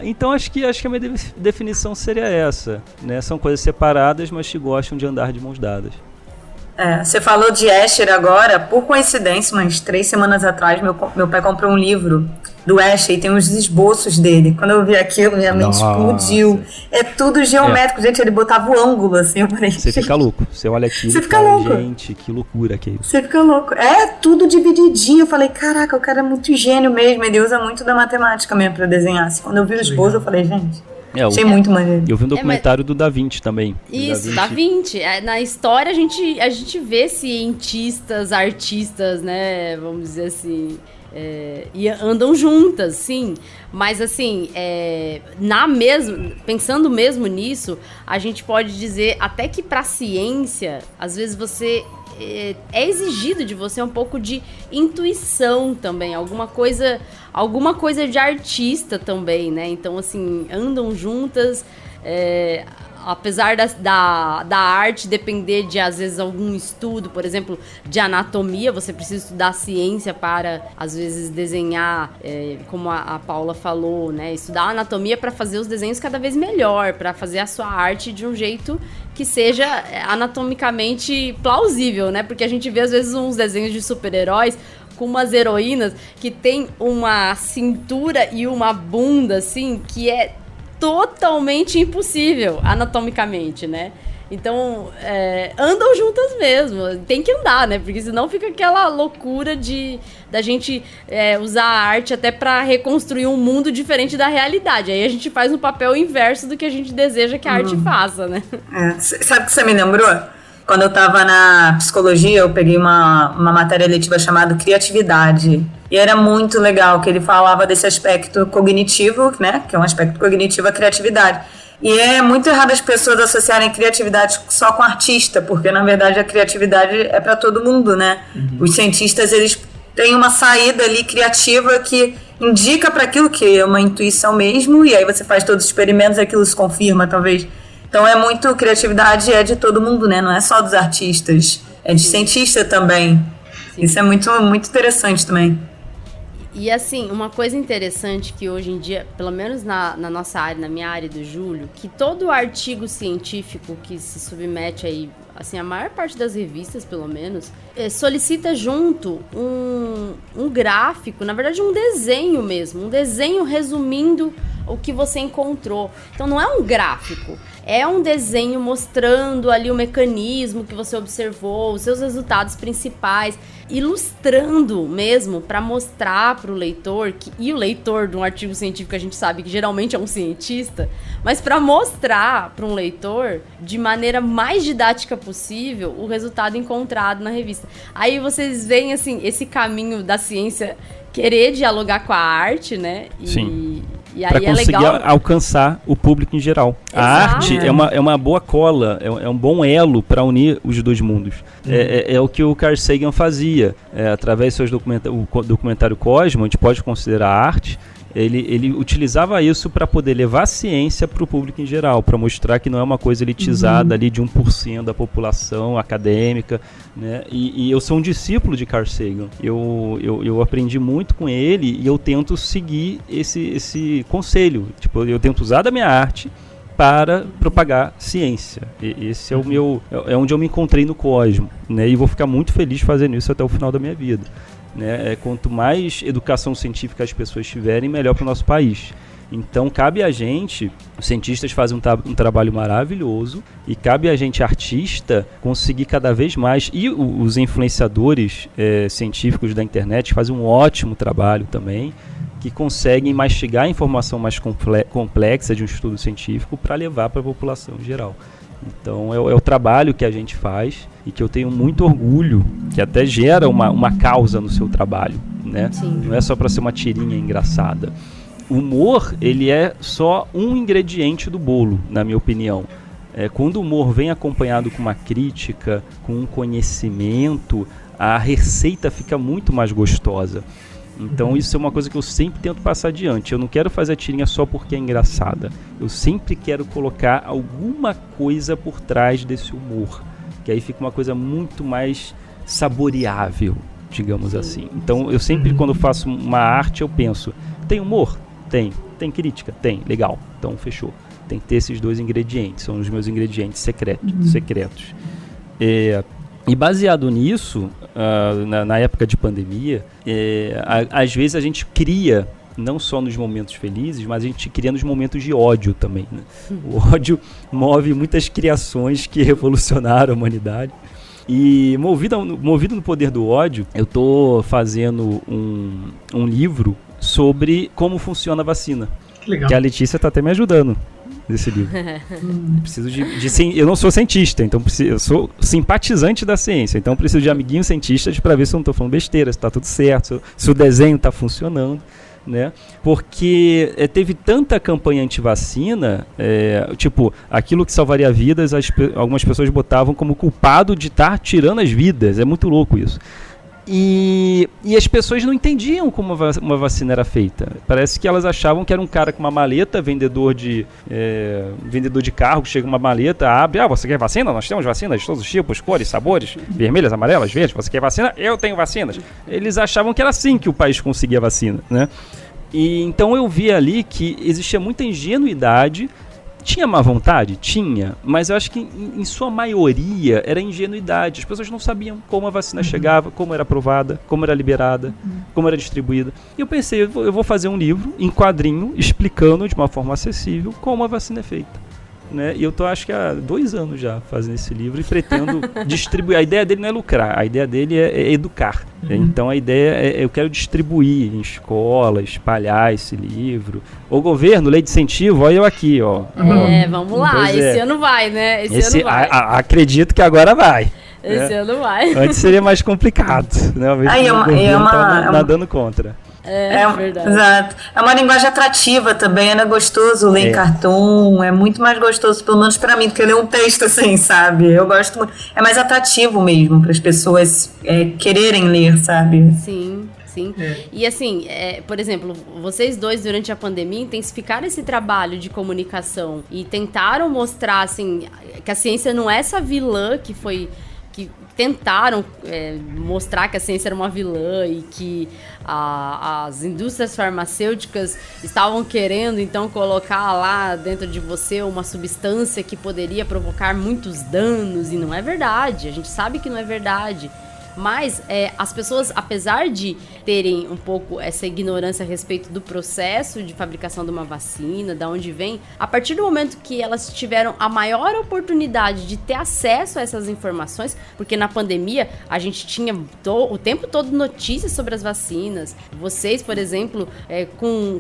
Então acho que a minha definição seria essa, né? São coisas separadas, mas que gostam de andar de mãos dadas. Você falou de Escher agora, por coincidência, umas 3 semanas atrás, meu pai comprou um livro do Escher e tem uns esboços dele. Quando eu vi aquilo, minha mente explodiu. É tudo geométrico, gente, ele botava o ângulo, assim, eu falei... Você fica louco, você olha aquilo e fala, gente, que loucura que é isso. Você fica louco. É tudo divididinho, eu falei, caraca, o cara é muito gênio mesmo, ele usa muito da matemática mesmo pra desenhar. Assim, quando eu vi o esboço, eu falei, gente... Achei muito maneiro. Eu vi um documentário do Da Vinci também. Isso, Da Vinci. Na história a gente vê cientistas, artistas, né, vamos dizer assim, e andam juntas, sim. Mas assim, pensando mesmo nisso, a gente pode dizer até que pra ciência, às vezes você... é exigido de você um pouco de intuição também, alguma coisa de artista também, né? Então, assim, andam juntas, apesar da arte depender de, às vezes, algum estudo, por exemplo, de anatomia, você precisa estudar ciência para, às vezes, desenhar, como a Paula falou, né? Estudar anatomia para fazer os desenhos cada vez melhor, para fazer a sua arte de um jeito que seja anatomicamente plausível, né? Porque a gente vê, às vezes, uns desenhos de super-heróis com umas heroínas que tem uma cintura e uma bunda, assim, que é totalmente impossível anatomicamente, né? Então, andam juntas mesmo. Tem que andar, né? Porque senão fica aquela loucura da gente usar a arte até pra reconstruir um mundo diferente da realidade. Aí a gente faz um papel inverso do que a gente deseja que a arte faça, né? Sabe o que você me lembrou? Quando eu tava na psicologia, eu peguei uma matéria letiva chamada Criatividade. E era muito legal, que ele falava desse aspecto cognitivo, né? Que é um aspecto cognitivo, a criatividade. E é muito errado as pessoas associarem criatividade só com artista, porque, na verdade, a criatividade é para todo mundo, né? Os cientistas, eles têm uma saída ali criativa que indica para aquilo que é uma intuição mesmo, e aí você faz todos os experimentos e aquilo se confirma, talvez. Então, criatividade é de todo mundo, né? Não é só dos artistas, é de cientista também. Sim. Isso é muito, muito interessante também. E assim, uma coisa interessante que hoje em dia, pelo menos na nossa área, na minha área do Júlio, que todo artigo científico que se submete aí, assim, a maior parte das revistas, pelo menos, solicita junto um gráfico, na verdade um desenho mesmo, um desenho resumindo o que você encontrou. Então não é um gráfico, é um desenho mostrando ali o mecanismo que você observou, os seus resultados principais, ilustrando mesmo para mostrar para o leitor, e o leitor de um artigo científico a gente sabe que geralmente é um cientista, mas para mostrar para um leitor de maneira mais didática possível o resultado encontrado na revista. Aí vocês veem assim, esse caminho da ciência querer dialogar com a arte, né? Sim. E aí para conseguir alcançar o público em geral. Exato. A arte é uma boa cola, é um bom elo para unir os dois mundos. É o que o Carl Sagan fazia. Através do seu documentário Cosmo, a gente pode considerar a arte. Ele utilizava isso para poder levar a ciência para o público em geral, para mostrar que não é uma coisa elitizada ali de 1% da população acadêmica, né? E eu sou um discípulo de Carl Sagan. Eu aprendi muito com ele e eu tento seguir esse conselho. Tipo, eu tento usar da minha arte para propagar ciência. Esse é onde eu me encontrei no Cosmo, né? E vou ficar muito feliz fazendo isso até o final da minha vida. Né? Quanto mais educação científica as pessoas tiverem, melhor para o nosso país. Então cabe a gente, os cientistas fazem um trabalho maravilhoso, e cabe a gente, artista, conseguir cada vez mais, e os influenciadores científicos da internet fazem um ótimo trabalho também, que conseguem mastigar a informação mais complexa de um estudo científico para levar para a população em geral. Então é o trabalho que a gente faz e que eu tenho muito orgulho, que até gera uma causa no seu trabalho, né? Não é só para ser uma tirinha engraçada. O humor, ele é só um ingrediente do bolo, na minha opinião. Quando o humor vem acompanhado com uma crítica, com um conhecimento, a receita fica muito mais gostosa. Então isso é uma coisa que eu sempre tento passar adiante. Eu não quero fazer a tirinha só porque é engraçada. Eu sempre quero colocar alguma coisa por trás desse humor, que aí fica uma coisa muito mais saboreável, digamos assim. Então, eu sempre, quando faço uma arte, eu penso, tem humor? Tem. Tem crítica? Tem. Legal. Então, fechou. Tem que ter esses 2 ingredientes, são os meus ingredientes secretos. E baseado nisso, na época de pandemia, às vezes a gente cria, não só nos momentos felizes, mas a gente cria nos momentos de ódio também, né? O ódio move muitas criações que revolucionaram a humanidade. E movido no poder do ódio, eu estou fazendo um livro sobre como funciona a vacina. Que legal. Que a Letícia está até me ajudando nesse livro. Preciso eu não sou cientista, então eu sou simpatizante da ciência, então preciso de amiguinhos cientistas para ver se eu não estou falando besteira, se está tudo certo, se o desenho está funcionando, né? Porque teve tanta campanha anti-vacina, tipo, aquilo que salvaria vidas, algumas pessoas botavam como culpado de estar tirando as vidas. É muito louco isso. E as pessoas não entendiam como uma vacina era feita. Parece que elas achavam que era um cara com uma maleta, vendedor de carro, que chega uma maleta, abre, você quer vacina? Nós temos vacinas de todos os tipos, cores, sabores, vermelhas, amarelas, verdes, você quer vacina? Eu tenho vacinas. Eles achavam que era assim que o país conseguia vacina, né? E então eu vi ali que existia muita ingenuidade. Tinha má vontade? Tinha, mas eu acho que em sua maioria era ingenuidade. As pessoas não sabiam como a vacina chegava, como era aprovada, como era liberada, como era distribuída. E eu pensei, eu vou fazer um livro em quadrinho explicando de uma forma acessível como a vacina é feita. Né? E eu tô, acho que há 2 anos já fazendo esse livro e pretendo distribuir. A ideia dele não é lucrar, a ideia dele é educar. Então a ideia eu quero distribuir em escola, espalhar esse livro. O governo, lei de incentivo, olha eu aqui, ó. Vamos lá, esse ano vai, né? Esse ano vai. Acredito que agora vai. Esse ano vai. Antes seria mais complicado, né? O governo tá nadando contra. Verdade. Exato. É uma linguagem atrativa também, é gostoso ler em cartoon, é muito mais gostoso, pelo menos pra mim, do que ler um texto assim, sabe? Eu gosto muito. É mais atrativo mesmo para as pessoas quererem ler, sabe? Sim. E assim, por exemplo, vocês dois durante a pandemia intensificaram esse trabalho de comunicação e tentaram mostrar assim que a ciência não é essa vilã que tentaram mostrar que a ciência era uma vilã e que as indústrias farmacêuticas estavam querendo então colocar lá dentro de você uma substância que poderia provocar muitos danos, e não é verdade, a gente sabe que não é verdade. Mas as pessoas, apesar de terem um pouco essa ignorância a respeito do processo de fabricação de uma vacina, da onde vem, a partir do momento que elas tiveram a maior oportunidade de ter acesso a essas informações, porque na pandemia a gente tinha o tempo todo notícias sobre as vacinas. Vocês, por exemplo,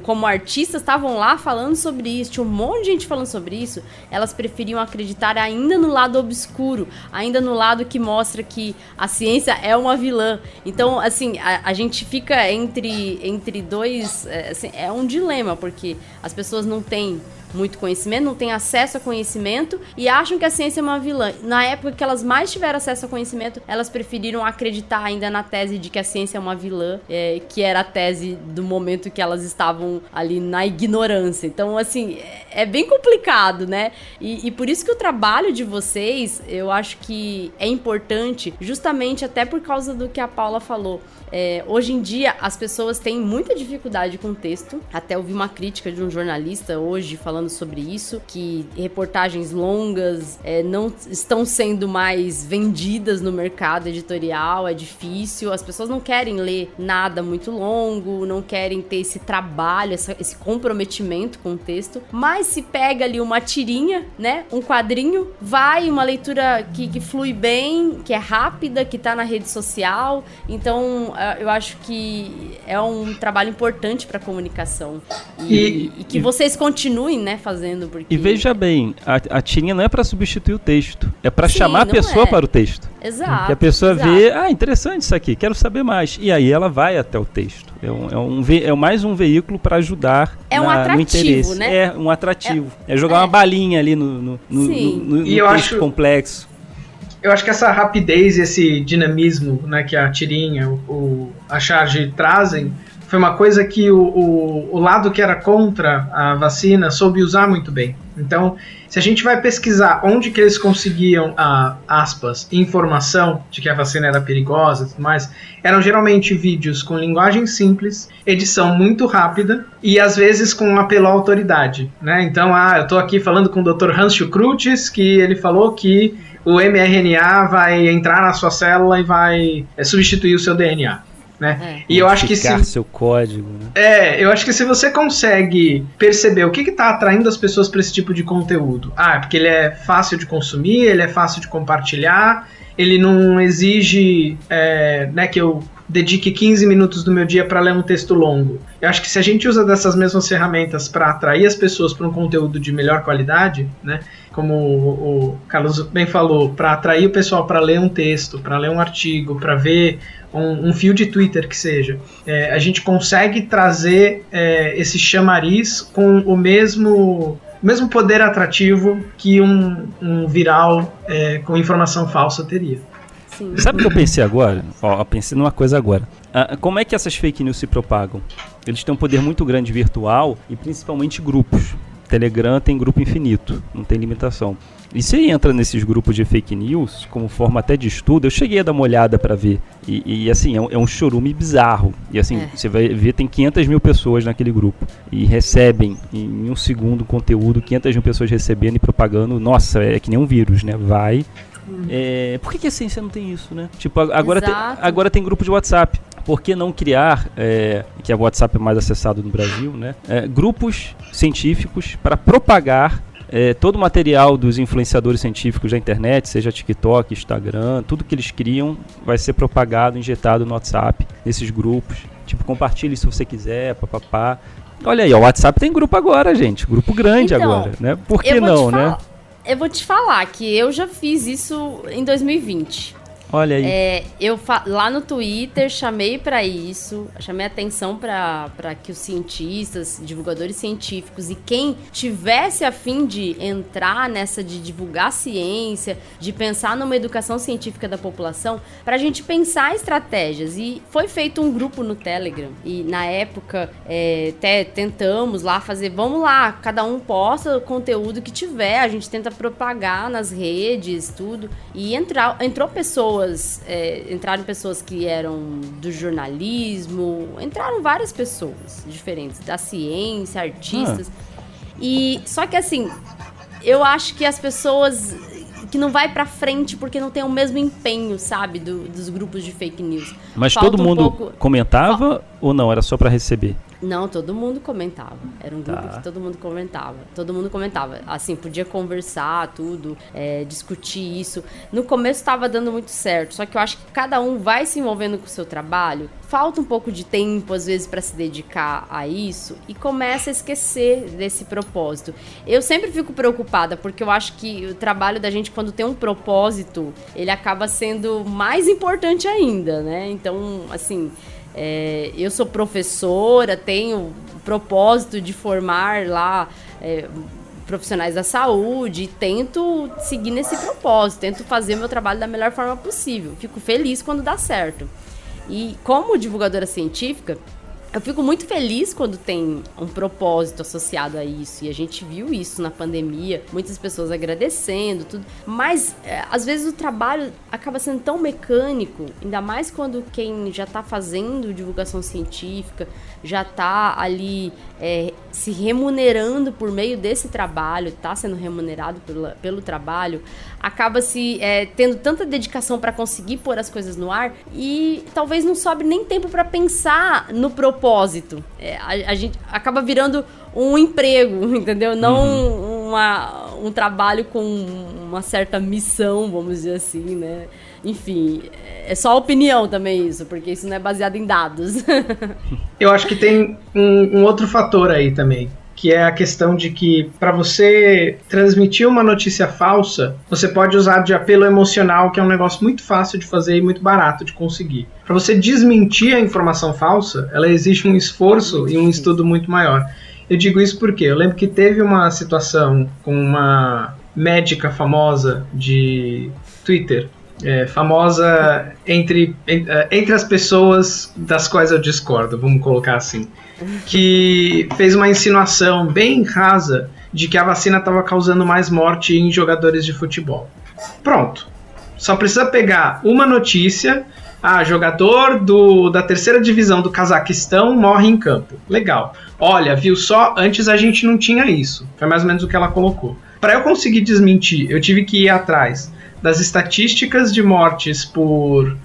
como artistas, estavam lá falando sobre isso, tinha um monte de gente falando sobre isso, elas preferiam acreditar ainda no lado obscuro, ainda no lado que mostra que a ciência é uma vilã. Então, assim, a gente fica entre dois... assim, é um dilema, porque as pessoas não têm muito conhecimento, não têm acesso a conhecimento e acham que a ciência é uma vilã. Na época que elas mais tiveram acesso a conhecimento, elas preferiram acreditar ainda na tese de que a ciência é uma vilã, que era a tese do momento que elas estavam ali na ignorância. Então, assim, é bem complicado, né? E por isso que o trabalho de vocês, eu acho que é importante, justamente até por causa do que a Paula falou. Hoje em dia, as pessoas têm muita dificuldade com o texto. Até ouvi uma crítica de um jornalista hoje falando sobre isso, que reportagens longas não estão sendo mais vendidas no mercado editorial, é difícil, as pessoas não querem ler nada muito longo, não querem ter esse trabalho, esse comprometimento com o texto, mas se pega ali uma tirinha, né, um quadrinho, vai uma leitura que flui bem, que é rápida, que tá na rede social. Então eu acho que é um trabalho importante para comunicação e que vocês continuem, né, fazendo, porque... E veja bem, a tirinha não é para substituir o texto, é para chamar a pessoa para o texto. Exato. Que a pessoa vê, interessante isso aqui, quero saber mais. E aí ela vai até o texto. É mais um veículo para ajudar no interesse. Né? É um atrativo. É jogar uma balinha ali no texto complexo. Eu acho que essa rapidez, esse dinamismo, né, que a tirinha, a charge trazem, foi uma coisa que o lado que era contra a vacina soube usar muito bem. Então, se a gente vai pesquisar onde que eles conseguiam aspas, informação de que a vacina era perigosa e tudo mais, eram geralmente vídeos com linguagem simples, edição muito rápida e às vezes com um apelo à autoridade, né? Então, eu estou aqui falando com o Dr. Hans Krutz, que ele falou que o mRNA vai entrar na sua célula e vai substituir o seu DNA. Né? E eu acho que seu código, né? Eu acho que se você consegue perceber o que está atraindo as pessoas para esse tipo de conteúdo, porque ele é fácil de consumir, ele é fácil de compartilhar, ele não exige né, que eu dedique 15 minutos do meu dia para ler um texto longo. Eu acho que se a gente usa dessas mesmas ferramentas para atrair as pessoas para um conteúdo de melhor qualidade, né, como o Carlos bem falou, para atrair o pessoal para ler um texto, para ler um artigo, para ver um fio de Twitter que seja, a gente consegue trazer esse chamariz com o mesmo poder atrativo que um viral com informação falsa teria. Sim. Sabe o que eu pensei agora? Eu pensei numa coisa agora. Como é que essas fake news se propagam? Eles têm um poder muito grande virtual e principalmente grupos. Telegram tem grupo infinito, não tem limitação. E você entra nesses grupos de fake news, como forma até de estudo, eu cheguei a dar uma olhada para ver. E assim, é um chorume bizarro. E assim, você vai ver, tem 500 mil pessoas naquele grupo. E recebem em um segundo conteúdo, 500 mil pessoas recebendo e propagando. Nossa, é que nem um vírus, né? Vai. Por que a ciência não tem isso, né? Tipo, agora tem grupo de WhatsApp. Por que não criar, que é o WhatsApp mais acessado no Brasil, né? Grupos científicos para propagar todo o material dos influenciadores científicos da internet, seja TikTok, Instagram, tudo que eles criam vai ser propagado, injetado no WhatsApp, nesses grupos. Tipo, compartilhe se você quiser, papapá. Olha aí, o WhatsApp tem grupo agora, gente. Grupo grande então, agora, né? Por que não, né? Eu vou te falar que eu já fiz isso em 2020. Olha aí. Lá no Twitter chamei para isso, chamei atenção para que os cientistas, divulgadores científicos e quem tivesse a fim de entrar nessa de divulgar ciência, de pensar numa educação científica da população, para a gente pensar estratégias. E foi feito um grupo no Telegram e na época até tentamos lá fazer, vamos lá, cada um posta o conteúdo que tiver, a gente tenta propagar nas redes, tudo, e entraram pessoas que eram do jornalismo, entraram várias pessoas diferentes, da ciência, artistas. E só que assim, eu acho que as pessoas que não vai pra frente porque não tem o mesmo empenho, sabe, dos grupos de fake news. Mas todo mundo comentava ou não? Era só pra receber? Não, todo mundo comentava. Era um grupo que todo mundo comentava. Todo mundo comentava. Assim, podia conversar, tudo, discutir isso. No começo estava dando muito certo, só que eu acho que cada um vai se envolvendo com o seu trabalho. Falta um pouco de tempo, às vezes, para se dedicar a isso e começa a esquecer desse propósito. Eu sempre fico preocupada, porque eu acho que o trabalho da gente, quando tem um propósito, ele acaba sendo mais importante ainda, né? Então, assim... eu sou professora, tenho o propósito de formar lá profissionais da saúde e tento seguir nesse propósito, tento fazer o meu trabalho da melhor forma possível. Fico feliz quando dá certo. E como divulgadora científica, eu fico muito feliz quando tem um propósito associado a isso, e a gente viu isso na pandemia, muitas pessoas agradecendo, tudo, mas às vezes o trabalho acaba sendo tão mecânico, ainda mais quando quem já está fazendo divulgação científica, já está ali se remunerando por meio desse trabalho, está sendo remunerado pelo trabalho, acaba se tendo tanta dedicação para conseguir pôr as coisas no ar e talvez não sobre nem tempo para pensar no propósito. A gente acaba virando um emprego, entendeu? Não um trabalho com uma certa missão, vamos dizer assim, né? Enfim, é só opinião também isso, porque isso não é baseado em dados. Eu acho que tem um outro fator aí também, que é a questão de que para você transmitir uma notícia falsa, você pode usar de apelo emocional, que é um negócio muito fácil de fazer e muito barato de conseguir. Para você desmentir a informação falsa, ela exige um esforço e um estudo muito maior. Eu digo isso porque eu lembro que teve uma situação com uma médica famosa de Twitter, famosa entre as pessoas das quais eu discordo, vamos colocar assim, que fez uma insinuação bem rasa de que a vacina estava causando mais morte em jogadores de futebol. Pronto. Só precisa pegar uma notícia: jogador da terceira divisão do Cazaquistão morre em campo. Legal. Olha, viu só? Antes a gente não tinha isso. Foi mais ou menos o que ela colocou. Para eu conseguir desmentir, eu tive que ir atrás das estatísticas de mortes por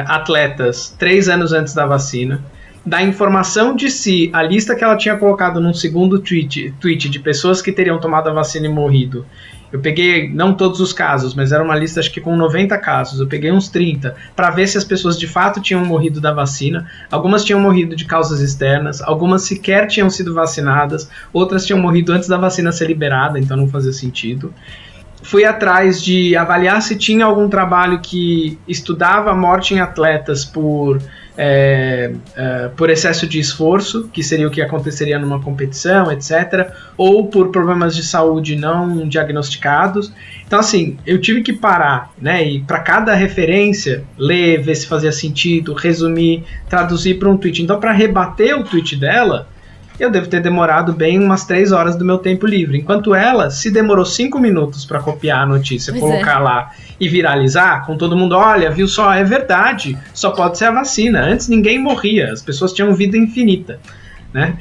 atletas 3 anos antes da vacina, da informação de si, a lista que ela tinha colocado num segundo tweet de pessoas que teriam tomado a vacina e morrido. Eu peguei, não todos os casos, mas era uma lista acho que com 90 casos, eu peguei uns 30, para ver se as pessoas de fato tinham morrido da vacina. Algumas tinham morrido de causas externas, algumas sequer tinham sido vacinadas, outras tinham morrido antes da vacina ser liberada, então não fazia sentido. Fui atrás de avaliar se tinha algum trabalho que estudava a morte em atletas por excesso de esforço, que seria o que aconteceria numa competição, etc., ou por problemas de saúde não diagnosticados. Então, assim, eu tive que parar, né, e para cada referência, ler, ver se fazia sentido, resumir, traduzir para um tweet. Então, para rebater o tweet dela, eu devo ter demorado bem umas 3 horas do meu tempo livre. Enquanto ela, se demorou 5 minutos para copiar a notícia, colocar lá e viralizar, com todo mundo, olha, viu só, é verdade, só pode ser a vacina. Antes ninguém morria, as pessoas tinham vida infinita, né?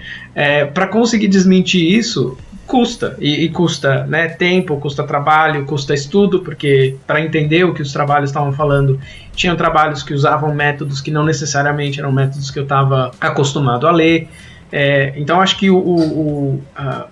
Para conseguir desmentir isso, custa. E custa, né, tempo, custa trabalho, custa estudo, porque para entender o que os trabalhos estavam falando, tinham trabalhos que usavam métodos que não necessariamente eram métodos que eu estava acostumado a ler. Então acho que o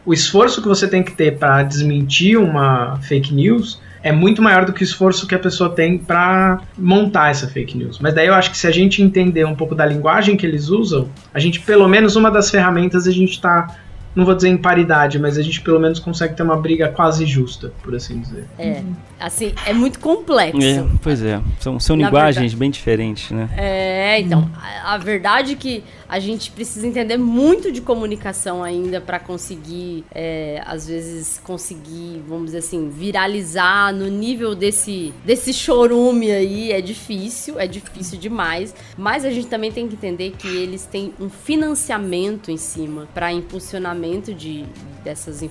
esforço que você tem que ter para desmentir uma fake news é muito maior do que o esforço que a pessoa tem para montar essa fake news. Mas daí eu acho que se a gente entender um pouco da linguagem que eles usam, a gente, pelo menos uma das ferramentas, a gente está, não vou dizer em paridade, mas a gente pelo menos consegue ter uma briga quase justa, por assim dizer. Assim, é muito complexo. Pois é, são linguagens bem diferentes, né? Então, a verdade é que a gente precisa entender muito de comunicação ainda para conseguir, às vezes, vamos dizer assim, viralizar no nível desse chorume aí. É difícil demais, mas a gente também tem que entender que eles têm um financiamento em cima para impulsionamento dessas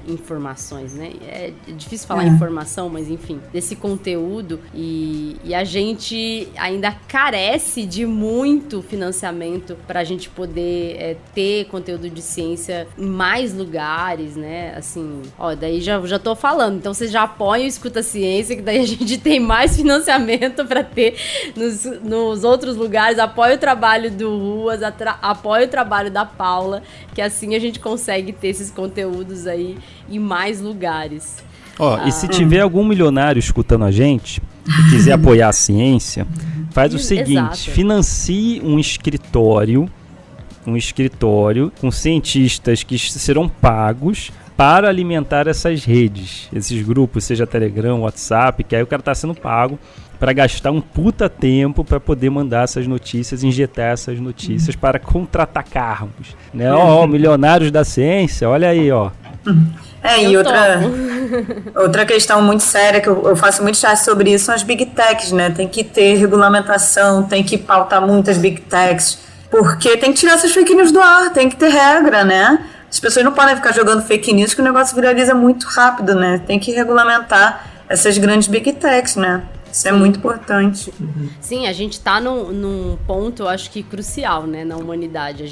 informações, né? É difícil falar informação, mas enfim, desse conteúdo, e a gente ainda carece de muito financiamento para a gente poder ter conteúdo de ciência em mais lugares, né? Assim, daí já tô falando, então vocês já apoiam o Escuta Ciência, que daí a gente tem mais financiamento para ter nos outros lugares. Apoia o trabalho do Ruas, apoia o trabalho da Paula, que assim a gente consegue ter esses conteúdos aí em mais lugares. E se tiver algum milionário escutando a gente e quiser apoiar a ciência, faz o seguinte: financie um escritório com cientistas que serão pagos para alimentar essas redes, esses grupos, seja Telegram, WhatsApp, que aí o cara está sendo pago para gastar um puta tempo para poder mandar essas notícias, injetar essas notícias para contra-atacarmos, né? Milionários da ciência, olha aí, E outra questão muito séria, que eu faço muito chat sobre isso, são as Big Techs, né? Tem que ter regulamentação, tem que pautar muitas Big Techs, porque tem que tirar essas fake news do ar, tem que ter regra, né? As pessoas não podem ficar jogando fake news, que o negócio viraliza muito rápido, né? Tem que regulamentar essas grandes Big Techs, né? Isso é muito importante. Sim, a gente tá num ponto, eu acho que crucial, né, na humanidade.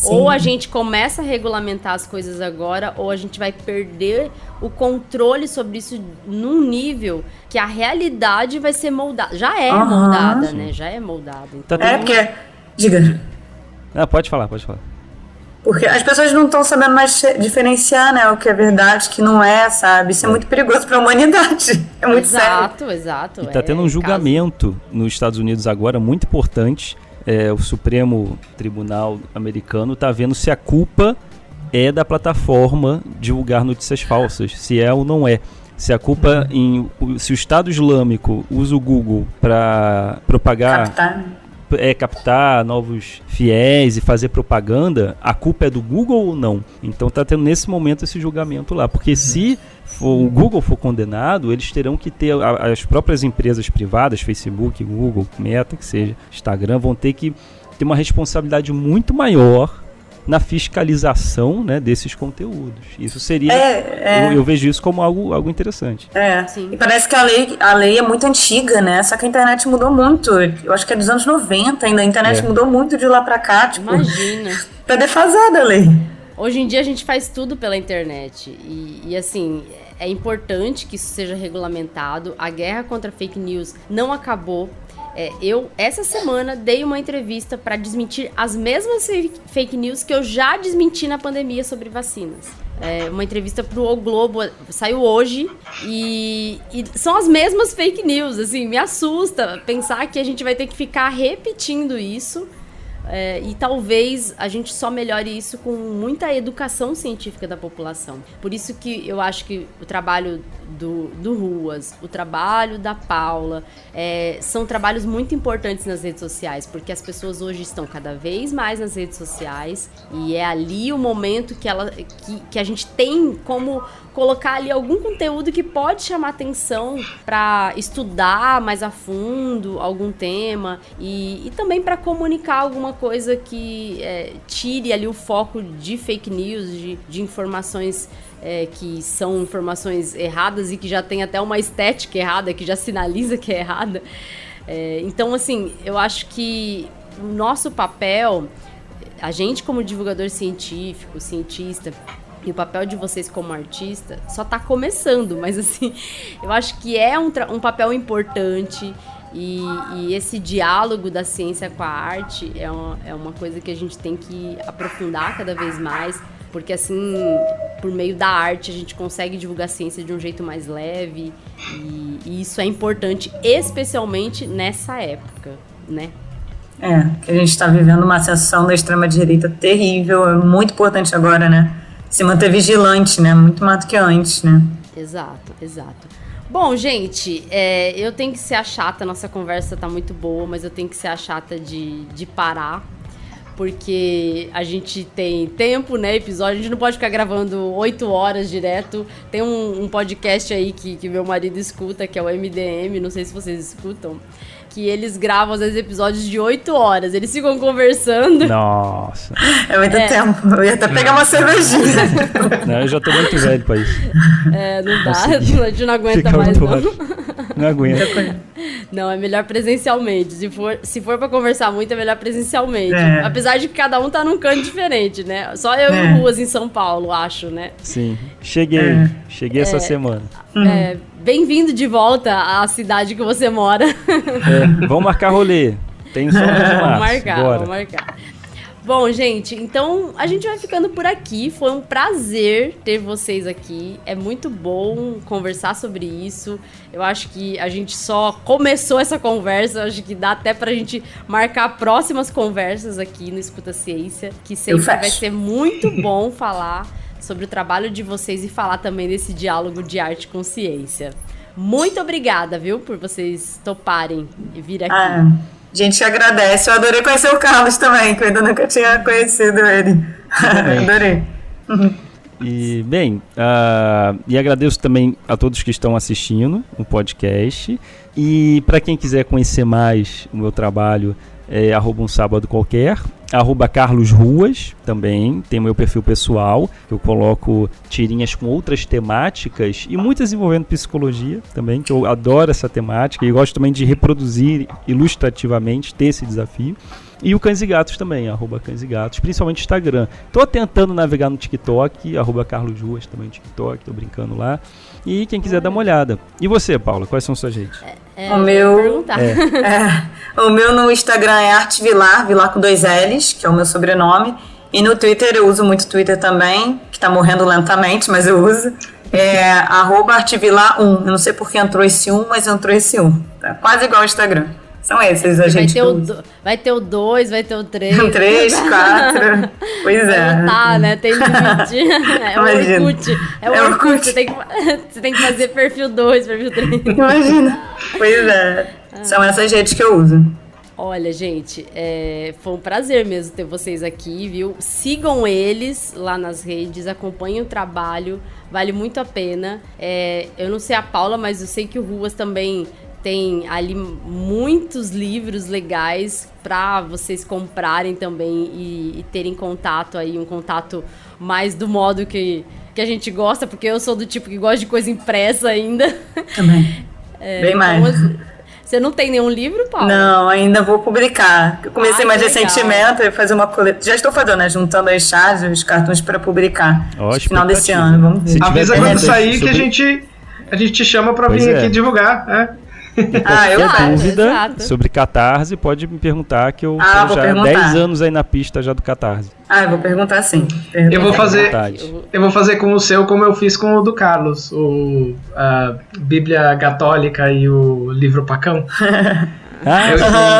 Ou a gente começa a regulamentar as coisas agora, ou a gente vai perder o controle sobre isso num nível que a realidade vai ser moldada. Já é moldada, né? Já é moldada. Então, porque... Diga. Pode falar. Porque as pessoas não estão sabendo mais diferenciar, né, o que é verdade, o que não é, sabe? Isso é muito perigoso para a humanidade. É muito sério. Exato. E está tendo um julgamento nos Estados Unidos agora, muito importante. O Supremo Tribunal americano está vendo se a culpa é da plataforma divulgar notícias falsas, se é ou não é. Se a culpa se o Estado Islâmico usa o Google para propagar... captar novos fiéis e fazer propaganda, a culpa é do Google ou não? Então está tendo nesse momento esse julgamento lá, porque se o Google for condenado, eles terão que ter, as próprias empresas privadas, Facebook, Google, Meta, que seja, Instagram, vão ter que ter uma responsabilidade muito maior na fiscalização, né, desses conteúdos. Isso seria... Eu vejo isso como algo interessante. Sim. E parece que a lei é muito antiga, né? Só que a internet mudou muito. Eu acho que é dos anos 90 ainda. A internet mudou muito de lá pra cá. Tipo, imagina. Tá defasada a lei. Hoje em dia a gente faz tudo pela internet. E assim, é importante que isso seja regulamentado. A guerra contra fake news não acabou. Eu, essa semana, dei uma entrevista para desmentir as mesmas fake news que eu já desmenti na pandemia sobre vacinas. Uma entrevista pro O Globo, saiu hoje, e são as mesmas fake news, assim, me assusta pensar que a gente vai ter que ficar repetindo isso. E talvez a gente só melhore isso com muita educação científica da população. Por isso que eu acho que o trabalho do Ruas, o trabalho da Paula, são trabalhos muito importantes nas redes sociais, porque as pessoas hoje estão cada vez mais nas redes sociais, e é ali o momento que a gente tem como colocar ali algum conteúdo que pode chamar atenção para estudar mais a fundo algum tema, e também para comunicar alguma coisa que tire ali o foco de fake news, de informações que são informações erradas e que já tem até uma estética errada, que já sinaliza que é errada. Então, assim, eu acho que o nosso papel, a gente como divulgador científico, cientista, e o papel de vocês como artista só tá começando, mas assim, eu acho que é um papel importante, e esse diálogo da ciência com a arte é uma coisa que a gente tem que aprofundar cada vez mais, porque assim, por meio da arte a gente consegue divulgar a ciência de um jeito mais leve, e isso é importante, especialmente nessa época, né? Que a gente tá vivendo uma ascensão da extrema-direita terrível, é muito importante agora, né? Se manter vigilante, né? Muito mais do que antes, né? Exato. Bom, gente, eu tenho que ser a chata, nossa conversa tá muito boa, mas eu tenho que ser a chata de parar, porque a gente tem tempo, né, episódio, a gente não pode ficar gravando 8 horas direto. Tem um podcast aí que meu marido escuta, que é o MDM, não sei se vocês escutam, que eles gravam, às vezes, episódios de 8 horas. Eles ficam conversando. Nossa. É muito tempo. Eu ia até pegar uma cervejinha. Não, eu já tô muito velho pra isso. Não dá. A gente não aguenta mais, não. Não aguento. Não, é melhor presencialmente. Se for pra conversar muito, é melhor presencialmente. Apesar de que cada um tá num canto diferente, né? Só eu e o Ruas em São Paulo, acho, né? Sim. Cheguei essa semana. Bem-vindo de volta à cidade que você mora. Vamos marcar rolê. Tem só de março. Vamos marcar. Bom, gente, então a gente vai ficando por aqui. Foi um prazer ter vocês aqui. É muito bom conversar sobre isso. Eu acho que a gente só começou essa conversa. Eu acho que dá até pra gente marcar próximas conversas aqui no Escuta Ciência, que sempre vai ser muito bom falar sobre o trabalho de vocês e falar também desse diálogo de arte com ciência. Muito obrigada, viu, por vocês toparem e vir aqui. A gente agradece. Eu adorei conhecer o Carlos também, que eu ainda nunca tinha conhecido ele. Adorei. E, bem, e agradeço também a todos que estão assistindo o podcast. E para quem quiser conhecer mais o meu trabalho, @um sábado qualquer, @Carlos Ruas, também tem o meu perfil pessoal, que eu coloco tirinhas com outras temáticas e muitas envolvendo psicologia também, que eu adoro essa temática e gosto também de reproduzir ilustrativamente, ter esse desafio. E o Cães e Gatos também, @Cães e Gatos, principalmente Instagram. Tô tentando navegar no TikTok, @Carlos Ruas também no TikTok, tô brincando lá. E quem quiser dar uma olhada. E você, Paula, quais são suas redes? O meu no Instagram é Arte Vilar, Vilar com 2 L's, que é o meu sobrenome. E no Twitter, eu uso muito Twitter também, que tá morrendo lentamente, mas eu uso. @ArteVilar1. Eu não sei por que entrou esse 1, mas entrou esse 1. Tá quase igual ao Instagram. São esses, a gente vai ter o 2, vai ter o 3. 3, 4. Pois é. Tá, né? Tem limite. O Orkut. É o Orkut. Você tem que fazer perfil 2, perfil 3. Imagina. Pois é. São essas redes que eu uso. Olha, gente, foi um prazer mesmo ter vocês aqui, viu? Sigam eles lá nas redes, acompanhem o trabalho, vale muito a pena. Eu não sei a Paula, mas eu sei que o Ruas também tem ali muitos livros legais para vocês comprarem também e terem contato aí, um contato mais do modo que a gente gosta, porque eu sou do tipo que gosta de coisa impressa ainda. Também. Bem mais. Então, você não tem nenhum livro, Paula? Não, ainda vou publicar. Eu comecei mais recentemente a fazer uma coleção. Já estou fazendo, né? Juntando as chaves, os cartões para publicar. No final desse ano, vamos ver. Avisa quando sair que a gente te chama para vir aqui divulgar, né? Qualquer dúvida sobre Catarse, pode me perguntar, que eu tô já há 10 anos aí na pista já do Catarse. Eu vou perguntar sim. Eu vou fazer com o seu como eu fiz com o do Carlos, a Bíblia Católica e o livro Pacão.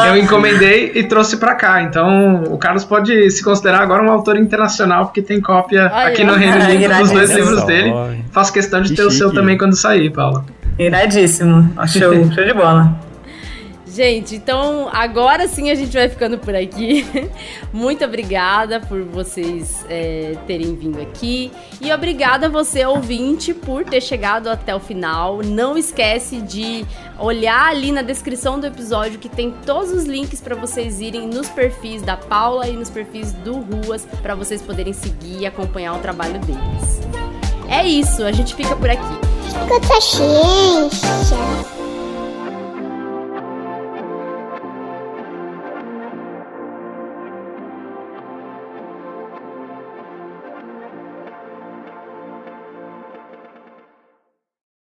Eu encomendei e trouxe pra cá, então o Carlos pode se considerar agora um autor internacional, porque tem cópia aqui no Reino Unido dos 2 livros dele. Faço questão de ter o seu também quando sair, Paula. Iradíssimo. Show de bola. Gente, então agora sim a gente vai ficando por aqui. Muito obrigada por vocês terem vindo aqui. E obrigada a você, ouvinte, por ter chegado até o final. Não esquece de olhar ali na descrição do episódio, que tem todos os links para vocês irem nos perfis da Paula e nos perfis do Ruas, para vocês poderem seguir e acompanhar o trabalho deles. É isso, a gente fica por aqui. Escuta a ciência.